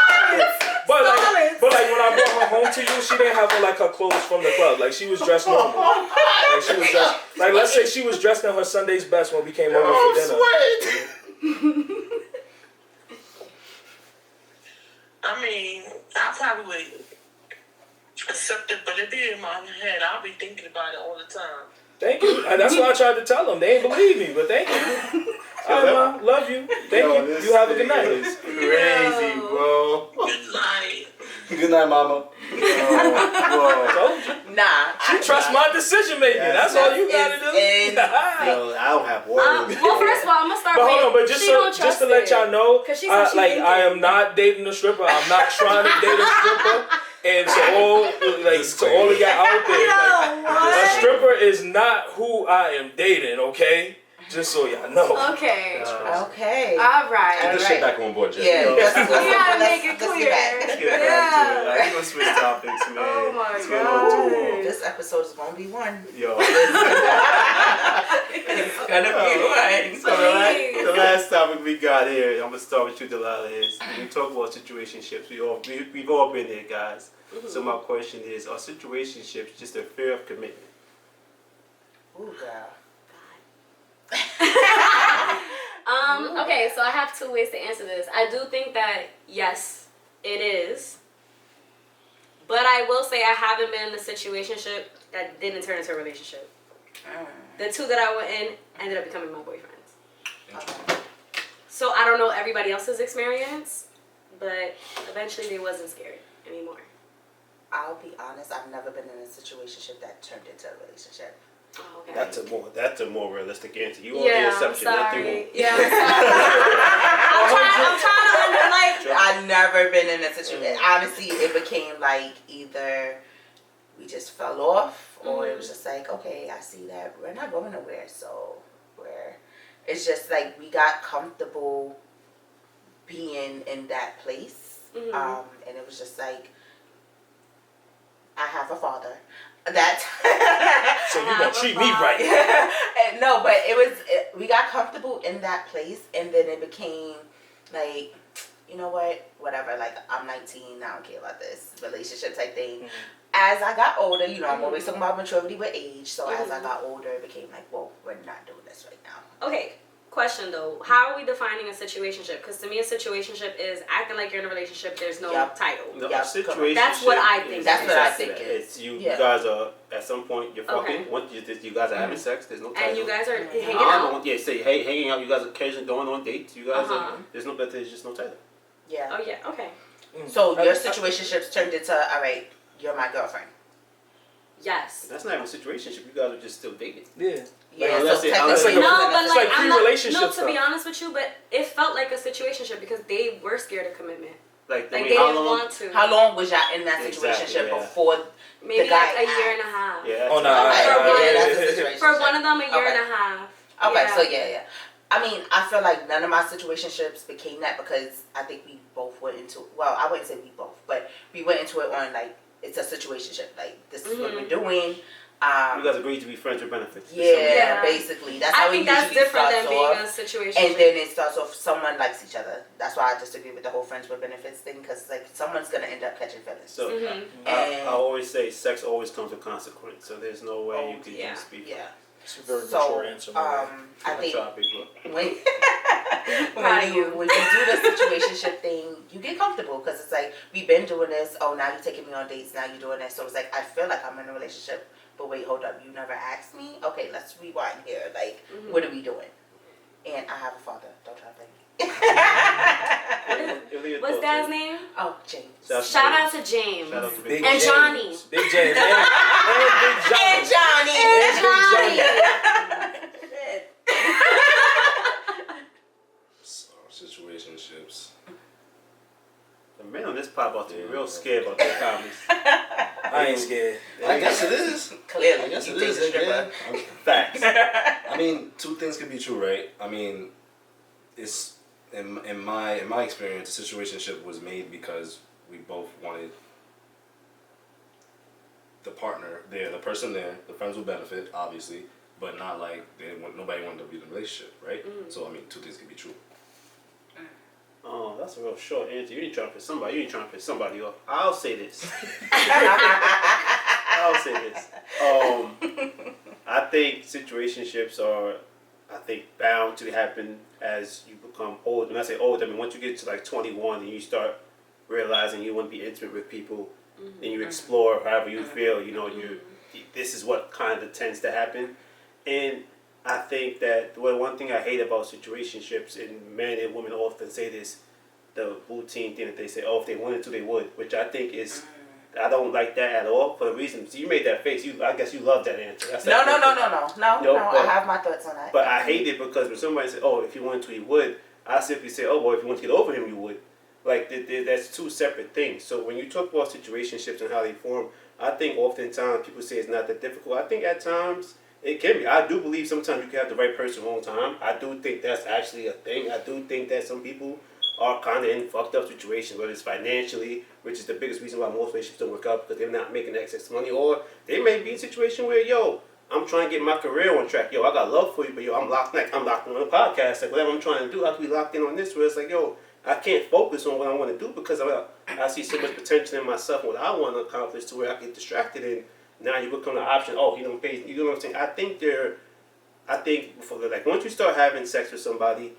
But like when I brought her home to you, she didn't have like her clothes from the club. Like she was dressed normal. Like she was dressed, like let's say she was dressed in her Sunday's best when we came over for dinner. I mean, I probably would accept it, but it be in my head. I'll be thinking about it all the time. Thank you. And that's what I tried to tell them. They ain't believe me, but thank you. All right, Ma. Love you. Thank you. You have a good night. It's crazy, bro. Good night. Good night, mama. Told you. Nah. She trusts my decision making. That's all you gotta do. Yo, I don't have words. Well, first of all, I'm gonna start But with. hold on, but just to let y'all know, 'Cause she said she like thinking. I am not dating a stripper. I'm not trying to date a stripper. And to all of y'all out there, a stripper is not who I am dating. Okay, just so y'all know. Okay. Okay. All right. Get this shit back on board, Jay. Yeah. We gotta make it let's clear. Let's get back to it. Like, we're gonna switch topics, man. Oh my It's going on too long. This episode is gonna be one. Yo. It's gonna be one. So the last topic we got here, I'm gonna start with you, Delilah, is we talk about situationships. We've all been there, guys. Mm-hmm. So my question is, are situationships just a fear of commitment? Ooh, girl. Okay, so I have two ways to answer this. I do think that yes, it is. But I will say I haven't been in a situationship that didn't turn into a relationship. The two that I were in ended up becoming my boyfriends. So I don't know everybody else's experience, but eventually they wasn't scared anymore. I'll be honest, I've never been in a situationship that turned into a relationship. Oh, okay. That's a more realistic answer. You are the yeah, I'm exception, not the rule. sorry. Yeah, I'm sorry. I'm trying to like. I've never been in a situation. Honestly, it became like either we just fell off, or it was just like, okay, I see that we're not going nowhere, so it's just like we got comfortable being in that place, and it was just like I have a father. That So you gonna treat me right? And no, but we got comfortable in that place, and then it became like, you know what, whatever. Like I'm 19, I don't care about this relationship type thing. As I got older, I'm always talking about maturity with age. So as I got older, it became like, well, we're not doing this right now. Okay, question though. How are we defining a situationship? Because to me, a situationship is acting like you're in a relationship. There's no title. No, Yep. a situationship. That's what I think. That's what I think it It's is. you Yeah. guys are at some point you're fucking. Okay. Once you guys are having sex, there's no title. And you guys are hanging I don't out. know, yeah, say hey, hanging out. You guys are occasionally going on dates. You guys are, there's just no title. Yeah. Oh yeah. Okay. So your situationships turned into, all right, you're my girlfriend. Yes. That's not even a situationship. You guys are just still dating. Yeah. Yeah. unless So it- technically, unless it- No, but It's like like I'm not. pre-relationship No, to be stuff. honest with you, but it felt like a situationship because they were scared of commitment. Like, I Like mean, they how didn't long? want to. how long was y'all in that Exactly, situationship yeah. before? Maybe guy like a year and a half. Yeah. Oh, no. Okay, For one- yeah, that's a situation. For one of them, a year Okay. and a half. Okay, so yeah. I mean, I feel like none of my situationships became that because I think we both went into, well, I wouldn't say we both, but we went into it on like, it's a situationship. Like, this is what we're doing. You guys agreed to be friends with benefits. Yeah, basically. That's how I it think usually that's different starts than being off. a situation. And then it starts off, someone likes each other. That's why I disagree with the whole friends with benefits thing, because like someone's going to end up catching feelings. So Mm-hmm. I always say sex always comes with consequence. So there's no way you can yeah. just be. Yeah. It's a very So, mature answer. I think when you do the situationship thing, you get comfortable because it's like, we've been doing this. Oh, now you're taking me on dates. Now you're doing this. So it's like, I feel like I'm in a relationship. But wait, hold up. You never asked me? Okay, let's rewind here. Like, what are we doing? and I have a father. Don't try to blame me. What's dad's name? Oh, James. Shout out to James. Shout out to Big And James. Johnny. Big James. And Big Johnny. And Johnny. And Johnny. So, situationships. The men on this pod about to be real scared about their comments. I ain't scared. I guess it is. Clearly. I guess You it think is. the stripper. Yeah. Facts. I mean, two things could be true, right? I mean, it's in my experience, the situationship was made because we both wanted the partner there, the person there, the friends with benefit, obviously, but not like nobody wanted to be in a relationship, right? So I mean, two things could be true. Oh, that's a real short answer. You ain't trying to piss somebody. You ain't trying to piss somebody off. I'll say this. I'll say this. I think situationships are, bound to happen as you become old. When I say old, I mean once you get to like 21 and you start realizing you want to be intimate with people, and you explore however you feel. You know, this is what kind of tends to happen, and I think that one thing I hate about situationships, and men and women often say this, the routine thing that they say, oh, if they wanted to, they would, which I think is, I don't like that at all for the reason. So you made that face. I guess you love that answer. That's No. but, I have my thoughts on that. But I hate it because when somebody says, oh, if you wanted to, you would, I simply say, oh, well, if you want to get over him, you would. Like, that's two separate things. So when you talk about situationships and how they form, I think oftentimes people say it's not that difficult. I think at times it can be. I do believe sometimes you can have the right person at the wrong time. I do think that's actually a thing. I do think that some people are kind of in fucked up situations, whether it's financially, which is the biggest reason why most relationships don't work out because they're not making excess money, or they may be in a situation where, yo, I'm trying to get my career on track. Yo, I got love for you, but yo, I'm locked in on a podcast. Like, whatever I'm trying to do, I have to be locked in on this, where it's like, yo, I can't focus on what I want to do because I see so much potential in myself and what I want to accomplish to where I get distracted, and now you become the option. Oh, you don't pay. You know what I'm saying? I think once you start having sex with somebody,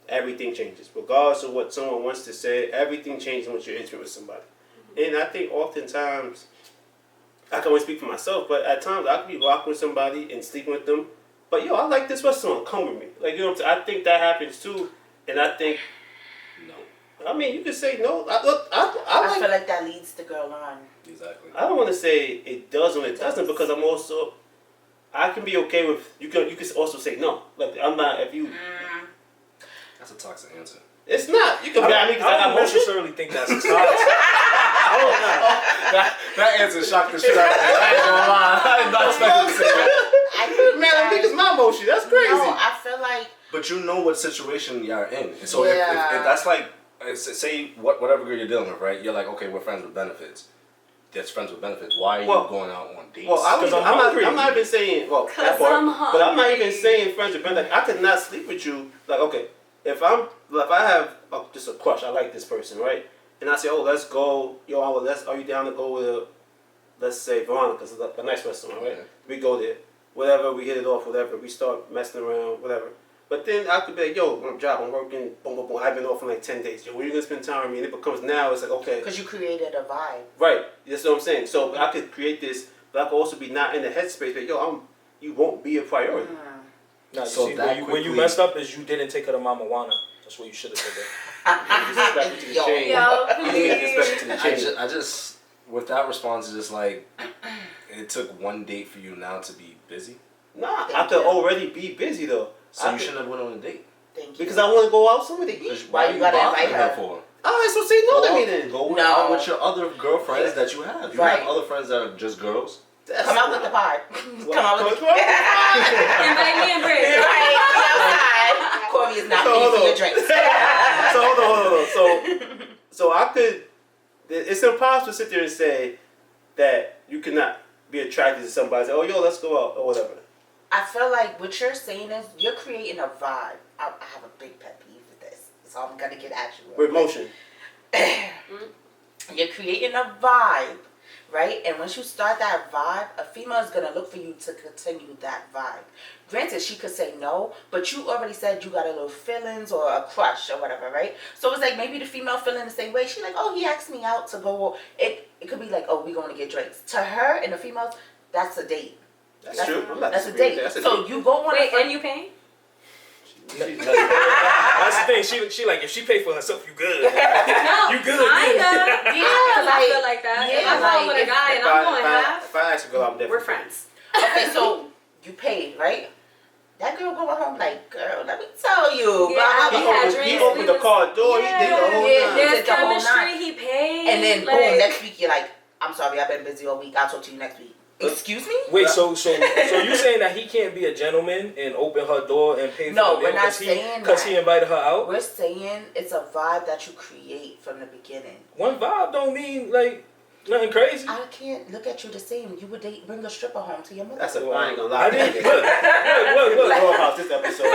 everything changes. Regardless of what someone wants to say, everything changes once you're intimate with somebody. And I think oftentimes, I can only speak for myself, but at times I could be rocking with somebody and sleeping with them. But yo, I like this restaurant. Come with me. Like, you know what I'm saying? I think that happens too, and I think. I mean, you could say no. I feel like that leads the girl on. Exactly. I don't want to say it does or it doesn't because I'm also. I can be okay with you. You can also say no. Like, I'm not. If you. That's a toxic answer. It's not. You can. I mean, I don't necessarily think that's toxic. I don't know. That answer shocked the shit out of me. I ain't gonna lie. I did not expect to say that. Man, I think it's my emotion. That's crazy. No, I feel like. But you know what situation you're in. And so if that's like, say whatever girl you're dealing with, right? You're like, okay, we're friends with benefits. That's friends with benefits. Why are you going out on dates? Well, I'm not even saying, that part, but I'm not even saying friends with benefits. Like, I could not sleep with you. Like, okay, if I have just a crush, I like this person, right? And I say, oh, let's go. Yo, are you down to go with, let's say, Veronica's, a nice restaurant, right? Okay. We go there. Whatever, we hit it off, whatever. We start messing around, whatever. But then I could be like, yo, I'm job, I'm working, boom, boom, boom. I've been off for like 10 days. Yo, when you going to spend time with me? And it becomes now, it's like, okay. Because you created a vibe. Right. That's what I'm saying. So I could create this, but I could also be not in the headspace that, yo, you won't be a priority. No, So see, that where you messed up is you didn't take her to Mama Wana. That's what you should have said that. Disrespect to the chain. Disrespect to the chain. I just, with that response, it's just like, it took one date for you now to be busy. Nah, I could already be busy though. So you shouldn't have went on a date. Thank you. Because I want to go out somewhere to eat. Why you gotta invite her? For? Alright, so say no to me then. Go out with your other girlfriends that you have. You have other friends that are just girls. Come out with the pod. Come out with the pod. Invite me and Brit. Right, Corey is not paying for your drinks. So hold on. So I could. It's impossible to sit there and say that you cannot be attracted to somebody. Say, oh, yo, let's go out or whatever. I feel like what you're saying is you're creating a vibe. I have a big pet peeve with this, so I'm gonna get at you with motion. You're creating a vibe, right? And once you start that vibe, a female is gonna look for you to continue that vibe. Granted, she could say no, but you already said you got a little feelings or a crush or whatever, right? So it's like maybe the female feeling the same way. She's like, oh, he asked me out to go. It could be like, oh, we going to get drinks. To her and the females, that's a date. That's true. That's a date. So you go on. Wait, and you paying? That's the thing. She like if she pay for herself, you good. No, You good. kinda. Yeah, Like, I feel like that. yeah, If I'm going with a guy and I'm going half, If I ask a girl, I'm definitely. we're friends. Okay, so you paid, right? That girl going home like, girl, let me tell you. Yeah, blah, we blah, had blah. drinks. He opened the car door. Yeah. He did the whole Yeah. nine. There's the whole chemistry. night. He paid. And then like, boom, next week you're like, I'm sorry, I've been busy all week. I'll talk to you next week. Excuse me? Wait, so you saying that he can't be a gentleman and open her door and pay for No, the meal we're not saying because that. he invited her out? We're saying it's a vibe that you create from the beginning. One vibe don't mean like nothing crazy. I can't look at you the same. You would bring a stripper home to your mother. That's I ain't gonna lie. I didn't look. Go about this episode.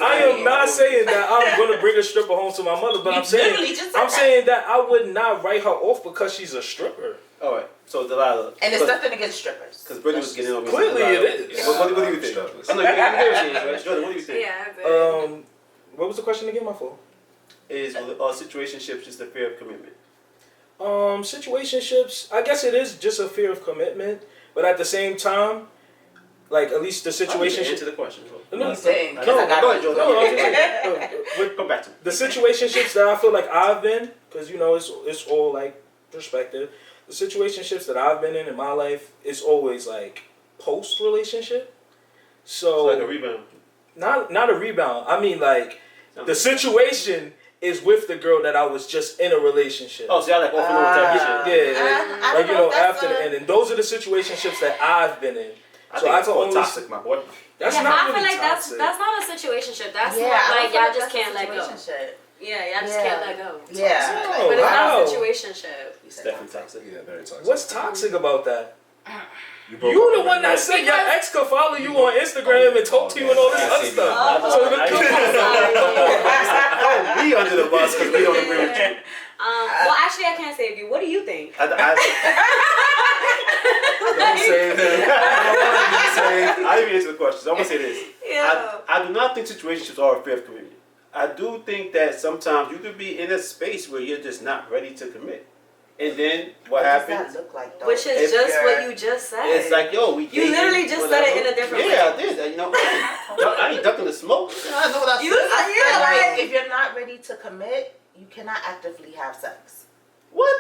I am not saying that I'm gonna bring a stripper home to my mother, but You I'm saying literally just said I'm that. saying that I would not write her off because she's a stripper. All right. So Delilah. And it's nothing against strippers. Because Brittany was getting on me. Clearly it is. What do you think? I know you're right? Jordan, what do you think? Yeah, but What was the question again, my fault? Is situationships just a fear of commitment? Situationships, I guess it is just a fear of commitment, but at the same time, like at least the situationship. Answer the question. No, He's saying, No, because I got go ahead, no, Jordan. Come back to me. the situationships that I feel like I've been, because you know it's all like perspective. The situationships that I've been in my life, it's always like post relationship. So Like a rebound. not a rebound. I mean like the situation is with the girl that I was just in a relationship. Oh, so y'all like off and on type of shit. Yeah, like you know after the end, and those are the situationships that I've been in. I So think I it's can called only toxic, my boy. That's yeah, not I really feel like toxic. that's not a situationship. That's Yeah, more I like don't y'all feel just like can't let go. that's a situationship. Yeah, y'all just Yeah. can't let go. Yeah. Oh, But it's wow. not a situationship. It's definitely toxic. Yeah, very toxic. What's toxic about that? broke You up the with one her, that right? said your ex could follow you on Instagram and talk to you and all this Yeah, other see, stuff. Oh, So the We under the bus because we don't agree with you. Well, actually, I can't save you. What do you think? I Don't save him. I didn't even answer the question. So I'm gonna say this. Yeah. I do not think situationships are a fear of commitment. I do think that sometimes you could be in a space where you're just not ready to commit, and then what What does happens? that look like, though? Which is If just you're- what you just said. It's like, yo, we You dating, literally just said it in a different way. Yeah, I did. You know, I ain't ducking the smoke. I know what I You said. I feel Yeah, like like- if you're not ready to commit, you cannot actively have sex. What?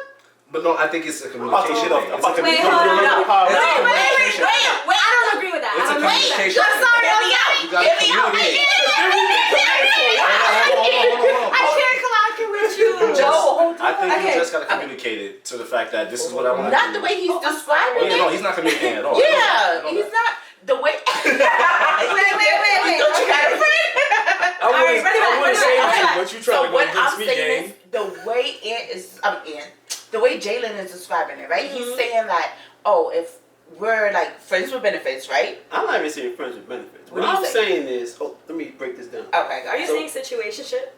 But no, I think it's a I'm about to communication shit off. thing. I'm It's a about to Wait, communication hold on. thing. No, It's a no, communication thing. Wait, I don't agree with that. It's I a don't agree with that. communication I'm thing. sorry, I'm You out. gotta Get me out. communicate. I can't clock it with you. Joe, hold I think Okay. you just gotta communicate it to the fact that this is what I want to do. Not the way he's describing Oh, yeah, no, it. he's not communicating at all. Yeah, I know he's that. not the way. Wait. Don't you got a friend? I wouldn't ready say back. you, but you try So to go what against I'm me, saying gang. is the way the way Jalen is describing it, right? He's saying that, oh, if we're like friends with benefits, right? I'm not even saying friends with benefits. What What do you I'm say? saying is, let me break this down. Okay, Are you So- saying situationship?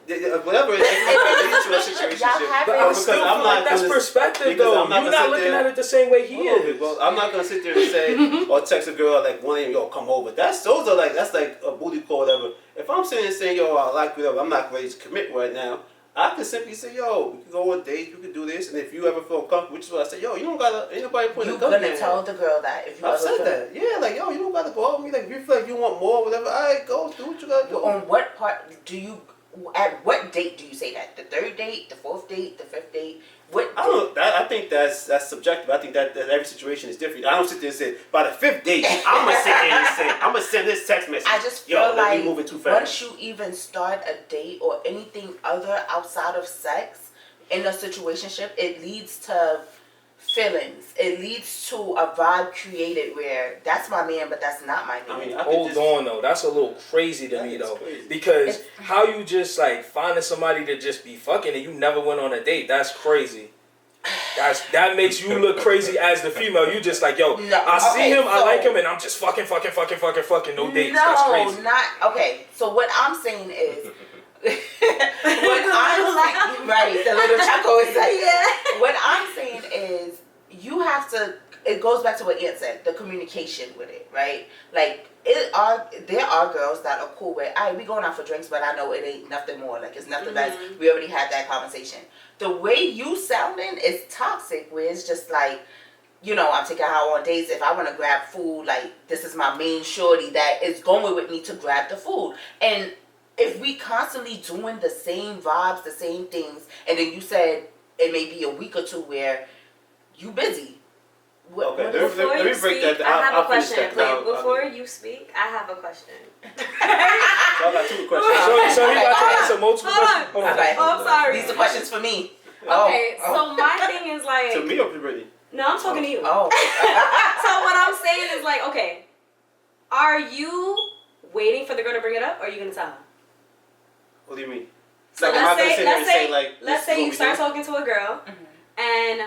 Whatever it is, it's a situation. Y'all have But it. I Because still I'm feel not like that's gonna- perspective, because though. I'm not You're gonna not sit looking there- at it the same way he Hold on, is. well, I'm not gonna sit there and say or text a girl like 1 a.m. Yo, come over. That's like a booty call, whatever. If I'm sitting there saying, yo, I like whatever, I'm not ready to commit right now. I can simply say, yo, we can go on dates, we can do this, and if you ever feel comfortable, which is what I say, yo, you don't gotta, ain't nobody putting You a gun gonna in tell there. the girl that if you I've ever said feel- that. Yeah, like, yo, you don't gotta go out with me. Like, if you feel like you want more, whatever, all right, go do what you gotta do. On what part do you? At what date do you say that? The third date, the fourth date, the fifth date? What? I don't. I think that's subjective. I think that every situation is different. I don't sit there and say by the 5th date I'm gonna sit here and say I'm gonna send this text message. I just feel yo, like we moving too once fast. you even start a date or anything other outside of sex in a situationship, it leads to feelings. It leads to a vibe created where that's my man, but that's not my man. I mean, I Hold could just, on, though. That's a little crazy to That me, is though. crazy. Because how you just, like, finding somebody to just be fucking and you never went on a date, that's crazy. That makes you look crazy as the female. You just like, yo, No, I see okay, him, I so- like him, and I'm just fucking, no dates. No, That's crazy. not okay. So what I'm saying is, what I'm saying, right? The little chuckle is like, Yeah. what I'm saying is, you have to. It goes back to what Aunt said, the communication with it, right? Like there are girls that are cool with, all right, we going out for drinks, but I know it ain't nothing more. Like it's nothing less. We already had that conversation. The way you sounding is toxic, where it's just like, you know, I'm taking her out on dates. If I want to grab food, like, this is my main shorty that is going with me to grab the food. And if we constantly doing the same vibes, the same things, and then you said it may be a week or two where you busy. Okay, Before let me you break speak, that I down. have I'll a finish question. that down. Before you speak, I have a question. So I got two questions. So he about to answer multiple Hold on. questions. Hold on. Okay. Oh, I'm sorry. These are questions for me. Okay, Oh. so my thing is like... To me or to Brittany? No, I'm talking to you. Oh. So what I'm saying is like, okay, are you waiting for the girl to bring it up, or are you gonna tell her? What do you mean? So Like, am I gonna sit here and say, like, let's this is say what you we start do? talking to a girl, and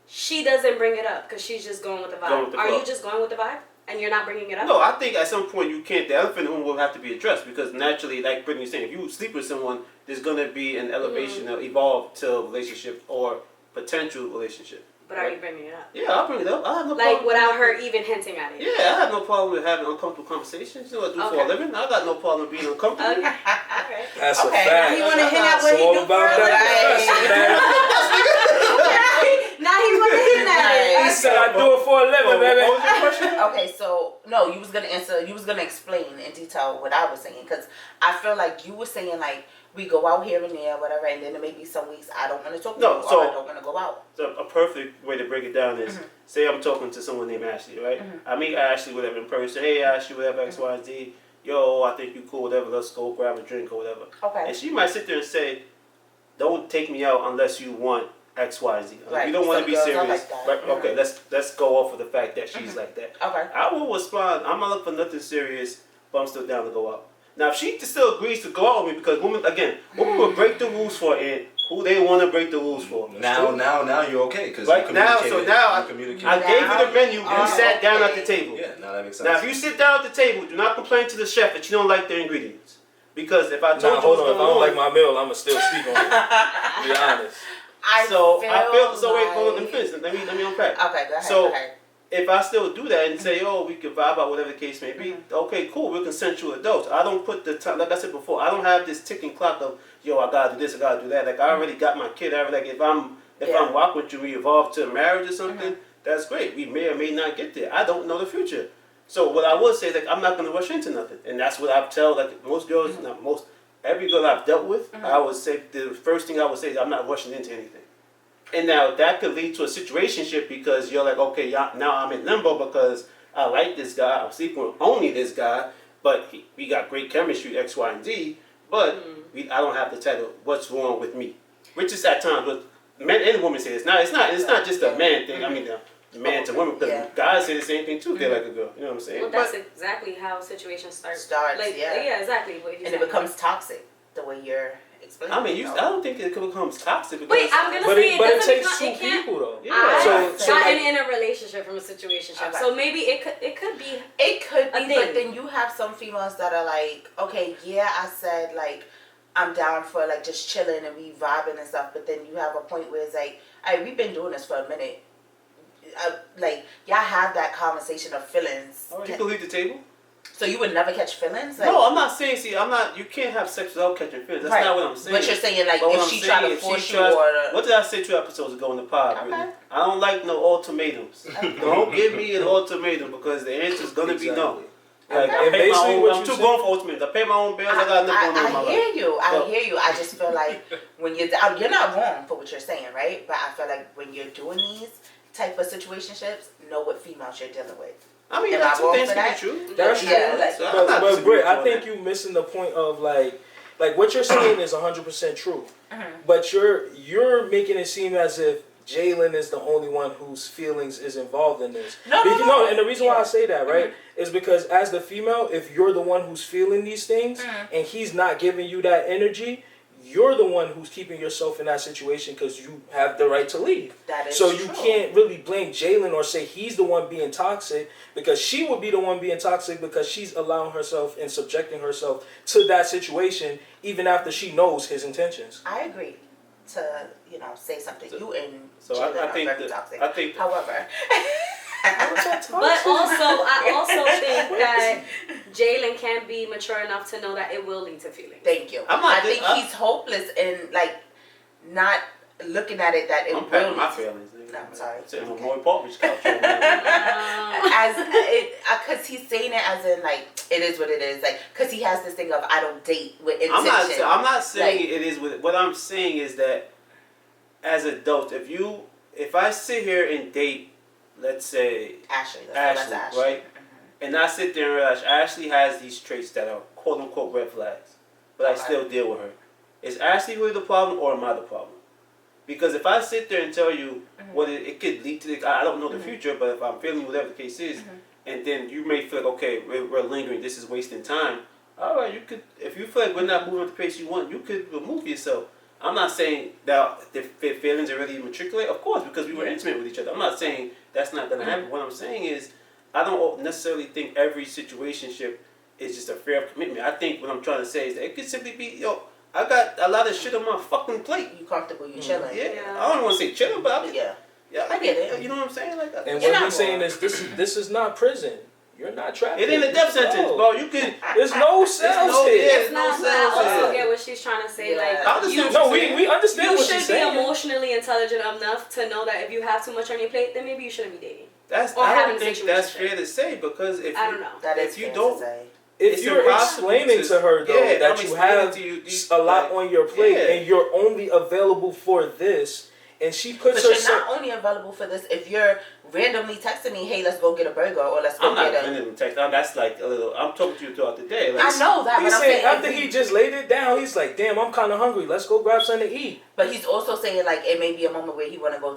she doesn't bring it up because she's just going with the vibe. Going with the Are flow. you just going with the vibe, and you're not bringing it up? No, I think at some point you can't. The elephant in the room will have to be addressed because naturally, like Brittany's saying, if you sleep with someone, there's gonna be an elevation or evolve to a relationship or potential relationship. But are you bringing it up? Yeah, I'll bring it up. I have no Like problem. without her even hinting at it? Yeah, I have no problem with having uncomfortable conversations. You know what I do for a Okay. living. I got no problem being uncomfortable. Okay. Okay. That's a Okay. fact. You want to hang out with It's all you about for that. Now he want to hint at it. He said, I do it for a living, What baby. was your question? Okay, so no, you was gonna answer. You was gonna explain in detail what I was saying because I feel like you were saying like we go out here and there, whatever, and then there may be some weeks I don't want to talk to No, you so- or I don't want to go out. So a perfect way to break it down is, say I'm talking to someone named Ashley, right? I meet Ashley, whatever, in person. Hey, Ashley, whatever, X, Y, Z. Yo, I think you cool, whatever. Let's go grab a drink or whatever. Okay. And she might sit there and say, don't take me out unless you want X, Y, Z. Like, Right. you don't want to Some be girls are serious. like that. Right? Okay, let's go off of the fact that she's like that. Okay. I will respond, I'm not looking for nothing serious, but I'm still down to go out. Now, if she still agrees to go out with me, because women will break the rules for it, who they want to break the rules for. Now you're okay because Right now, so now you communicate. I gave you the menu, you Oh, sat down at okay. the table. Yeah, now that makes sense. Now, if you sit down at the table, do not complain to the chef that you don't like the ingredients. Because if I told Nah, you hold what's on. If I going don't on, like my meal, I'm going to still speak on it. To be honest. I so feel wait, hold on, let me like- finish. Let me unpack. Okay, go ahead. So- go ahead. If I still do that and say, oh, we can vibe out, whatever the case may be, okay, cool, we're consensual adults. I don't put the time, like I said before, I don't have this ticking clock of, yo, I gotta do this, I gotta do that. Like, I already got my kid. Like, if I'm walking with you, we evolve to a marriage or something, that's great. We may or may not get there. I don't know the future. So what I would say is, like, I'm not gonna rush into nothing. And that's what I tell, like, most girls, not most, every girl I've dealt with, I would say, the first thing I would say is, I'm not rushing into anything. And now that could lead to a situationship because you're like, okay, now I'm in limbo because I like this guy, I'm sleeping with only this guy, but we got great chemistry, X, Y, and Z, but I don't have the title, what's wrong with me? Which is at times what men and women say. It's not just a man thing. I mean, the man to women, because guys say the same thing too if they like a girl. You know what I'm saying? Well, that's exactly how situations start. Starts, like, yeah. exactly. What you And it said. becomes toxic the way you're explaining. I mean, I don't think it becomes toxic because Wait, I'm gonna But say it, but it doesn't takes become, two it can't. people, though. Yeah. I've So, gotten like, in a relationship from a situationship, Okay. so maybe it could be. It could a be, thing. but then you have some females that are like, okay, yeah, I said like I'm down for like just chilling and we vibing and stuff, but then you have a point where it's like, hey, we've been doing this for a minute. Like y'all have that conversation of feelings. you can leave the table. So you would never catch feelings? Like, No, I'm not saying. See, I'm not. You can't have sex without catching feelings. That's right. not what I'm saying. But you're saying like But what if I'm she saying, try to if she force you tries- or What did I say 2 episodes ago in the pod? Okay. Really? I don't like no ultimatums. Don't give me an ultimatum because the answer's gonna be no. Like, And I pay my basically own, what I'm you too said- grown for ultimatums. I pay my own bills. I got enough going on in my I life. hear you. I So- hear you. I just feel like when you're not wrong for what you're saying, right? But I feel like when you're doing these type of situationships, know what females you're dealing with. I mean, Am that's I two wrong things for can be that? true. That's Yeah, true. like- So I'm But not Britt, disagreeing I with think that. you missing the point of like what you're saying is 100% true, Mm-hmm. but you're making it seem as if Jalen is the only one whose feelings is involved in this. No. And the reason why I say that, right, is because as the female, if you're the one who's feeling these things and he's not giving you that energy, you're the one who's keeping yourself in that situation because you have the right to leave. That is So you true. can't really blame Jalen or say he's the one being toxic because she would be the one being toxic because she's allowing herself and subjecting herself to that situation even after she knows his intentions. I agree to, say something. You and So Jalen I are think very toxic. I think However, But I also think that Jalen can be mature enough to know that it will lead to feelings. thank you. I'm not- I think he's hopeless and like not looking at it that it I'm packing will my lead- feelings. Nigga. No, I'm sorry. Sitting on Okay. Roy Partridge couch. As it, because he's saying it as in like it is what it is, like because he has this thing of I don't date with intention. I'm not saying Like- it is with. What I'm saying is that as adults, if I sit here and date, let's say Ashley, Ashley, Ashley. right? And I sit there and realize Ashley has these traits that are quote unquote red flags, but I Okay. still deal with her. Is Ashley really the problem or am I the problem? Because if I sit there and tell you what it could lead to, I don't know the future, but if I'm feeling whatever the case is, and then you may feel like, okay, we're lingering, this is wasting time. All right, you could, if you feel like we're not moving at the pace you want, you could remove yourself. I'm not saying that the feelings are really matriculate, of course, because we were intimate with each other. I'm not saying that's not going to happen. What I'm saying is, I don't necessarily think every situationship is just a fair commitment. I think what I'm trying to say is that it could simply be, I got a lot of shit on my fucking plate. You comfortable? You chilling? Yeah, I don't want to say chilling, but I get it. You know what I'm saying? Like, And You're what not he's saying wrong. is this is not prison. You're not trapped. it ain't a death sentence, bro. You can. There's no cells no- here. yeah. It's not, but I also get what she's trying to say. Yeah. Like, I understand No, what you're we understand you what should she's be saying. emotionally intelligent enough to know that if you have too much on your plate, then maybe you shouldn't be dating. That's. Or I having don't a think that's situationship. fair to say because if I don't know. That is if you fair don't. to say. If It's you're impossible explaining to her though Yeah, I'm that you explaining have to you, a lot like, on your plate yeah. and you're only available for this, and she puts But you're herself. not only available for this if you're randomly texting me, hey, let's go get a burger or let's go I'm not get a. sending them text. That's like a little. I'm talking to you throughout the day. Like, I know that, He's but I'm saying saying after if he we- just laid it down, he's like, "Damn, I'm kind of hungry. Let's go grab something to eat." But he's also saying like it may be a moment where he want to go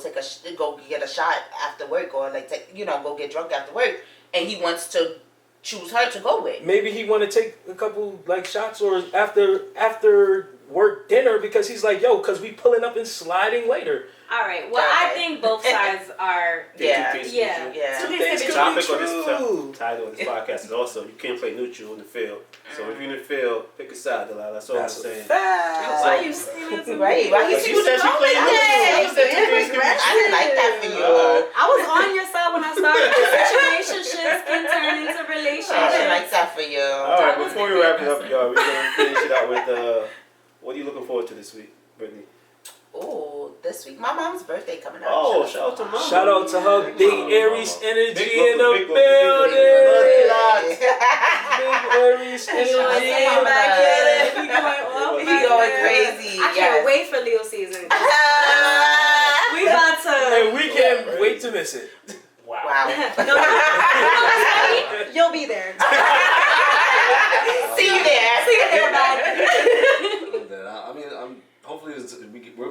go get a shot after work or like go get drunk after work, and he wants to choose her to go with. Maybe he want to take a couple like shots or after work dinner because he's like, "Yo, because we pulling up and sliding later." All right. Well, I think both sides are. Yeah. Yeah. Yeah. Two Things things could can be be topic of this true. title of this podcast is also you can't play neutral in the field. So if you're in the field, pick a side, Delilah. That's all That's I'm a saying. fact. Why you saying that to me? Right? Why you She think said she played that? neutral. She said two things could be I didn't like that for you. I was on your side when I started. Situationships can turn into I didn't relationships. like that for you. All right, before we wrap it up, y'all, we're gonna finish it out with what are you looking forward to this week, Brittany? Oh, this week my mom's birthday coming up. Oh, shout out to Mama. Shout out to her, big Aries energy in the big building. Big Aries You know what I'm energy. saying? Back here, he going off. He back going there. crazy. I can't wait for Leo season. We about to. And we can't wait to miss it. Wow. Wow. No, you'll be there. See you there. See you there, bye. I mean, hopefully we're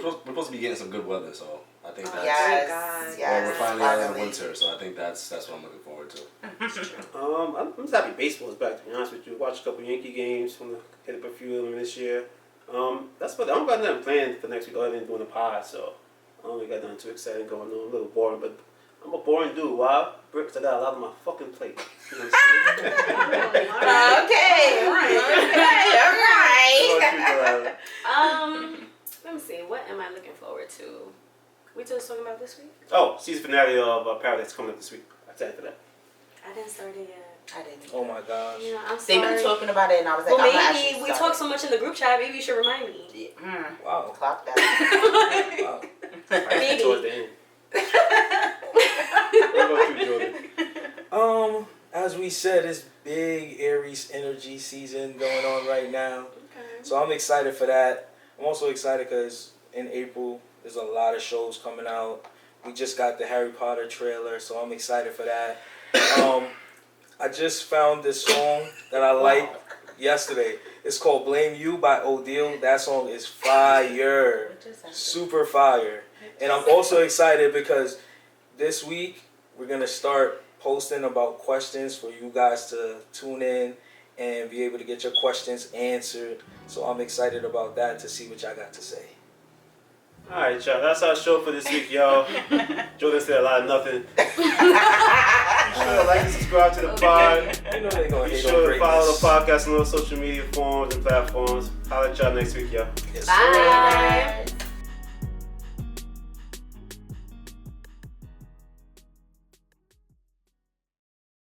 supposed to be getting some good weather, so I think that's. Yes. Well, we're Yes. finally out of the finally. winter, so I think that's what I'm looking forward to. I'm just happy baseball is back. To be honest with you, watched a couple Yankee games. Hit up a few of them this year. That's what I don't got nothing planned for next week other than doing a pod. So I don't really got nothing too exciting going on. A little boring, but I'm a boring dude. Why? Because I got a lot on my fucking plate. You know what I'm saying? Okay. All right. Let me see. What am I looking forward to? We just talking about this week? Oh, season finale of Paradise coming up this week. I'm excited for that. I didn't start it yet. I didn't. Oh my gosh. Yeah, I'm sorry. They've been talking about it, and I was like, Well, I'm gonna maybe actually we start talk it. so much in the group chat. Maybe you should remind me. Wow. Clock that. Wow. Maybe. Towards the end. What about you, Jordan? As we said, it's big Aries energy season going on right now. Okay. So I'm excited for that. I'm also excited because in April, there's a lot of shows coming out. We just got the Harry Potter trailer, so I'm excited for that. I just found this song that I like yesterday. It's called Blame You by Odile. That song is fire. Super fire. And I'm also excited because this week we're going to start posting about questions for you guys to tune in and be able to get your questions answered. So I'm excited about that to see what y'all got to say. Alright, y'all. That's our show for this week, y'all. Jordan said a lot of nothing. Be sure to like and subscribe to the pod. You know they're going Be to hate on sure to follow the greatness. podcast on all social media forms and platforms. Holla at y'all next week, y'all. Yes, sir. Bye.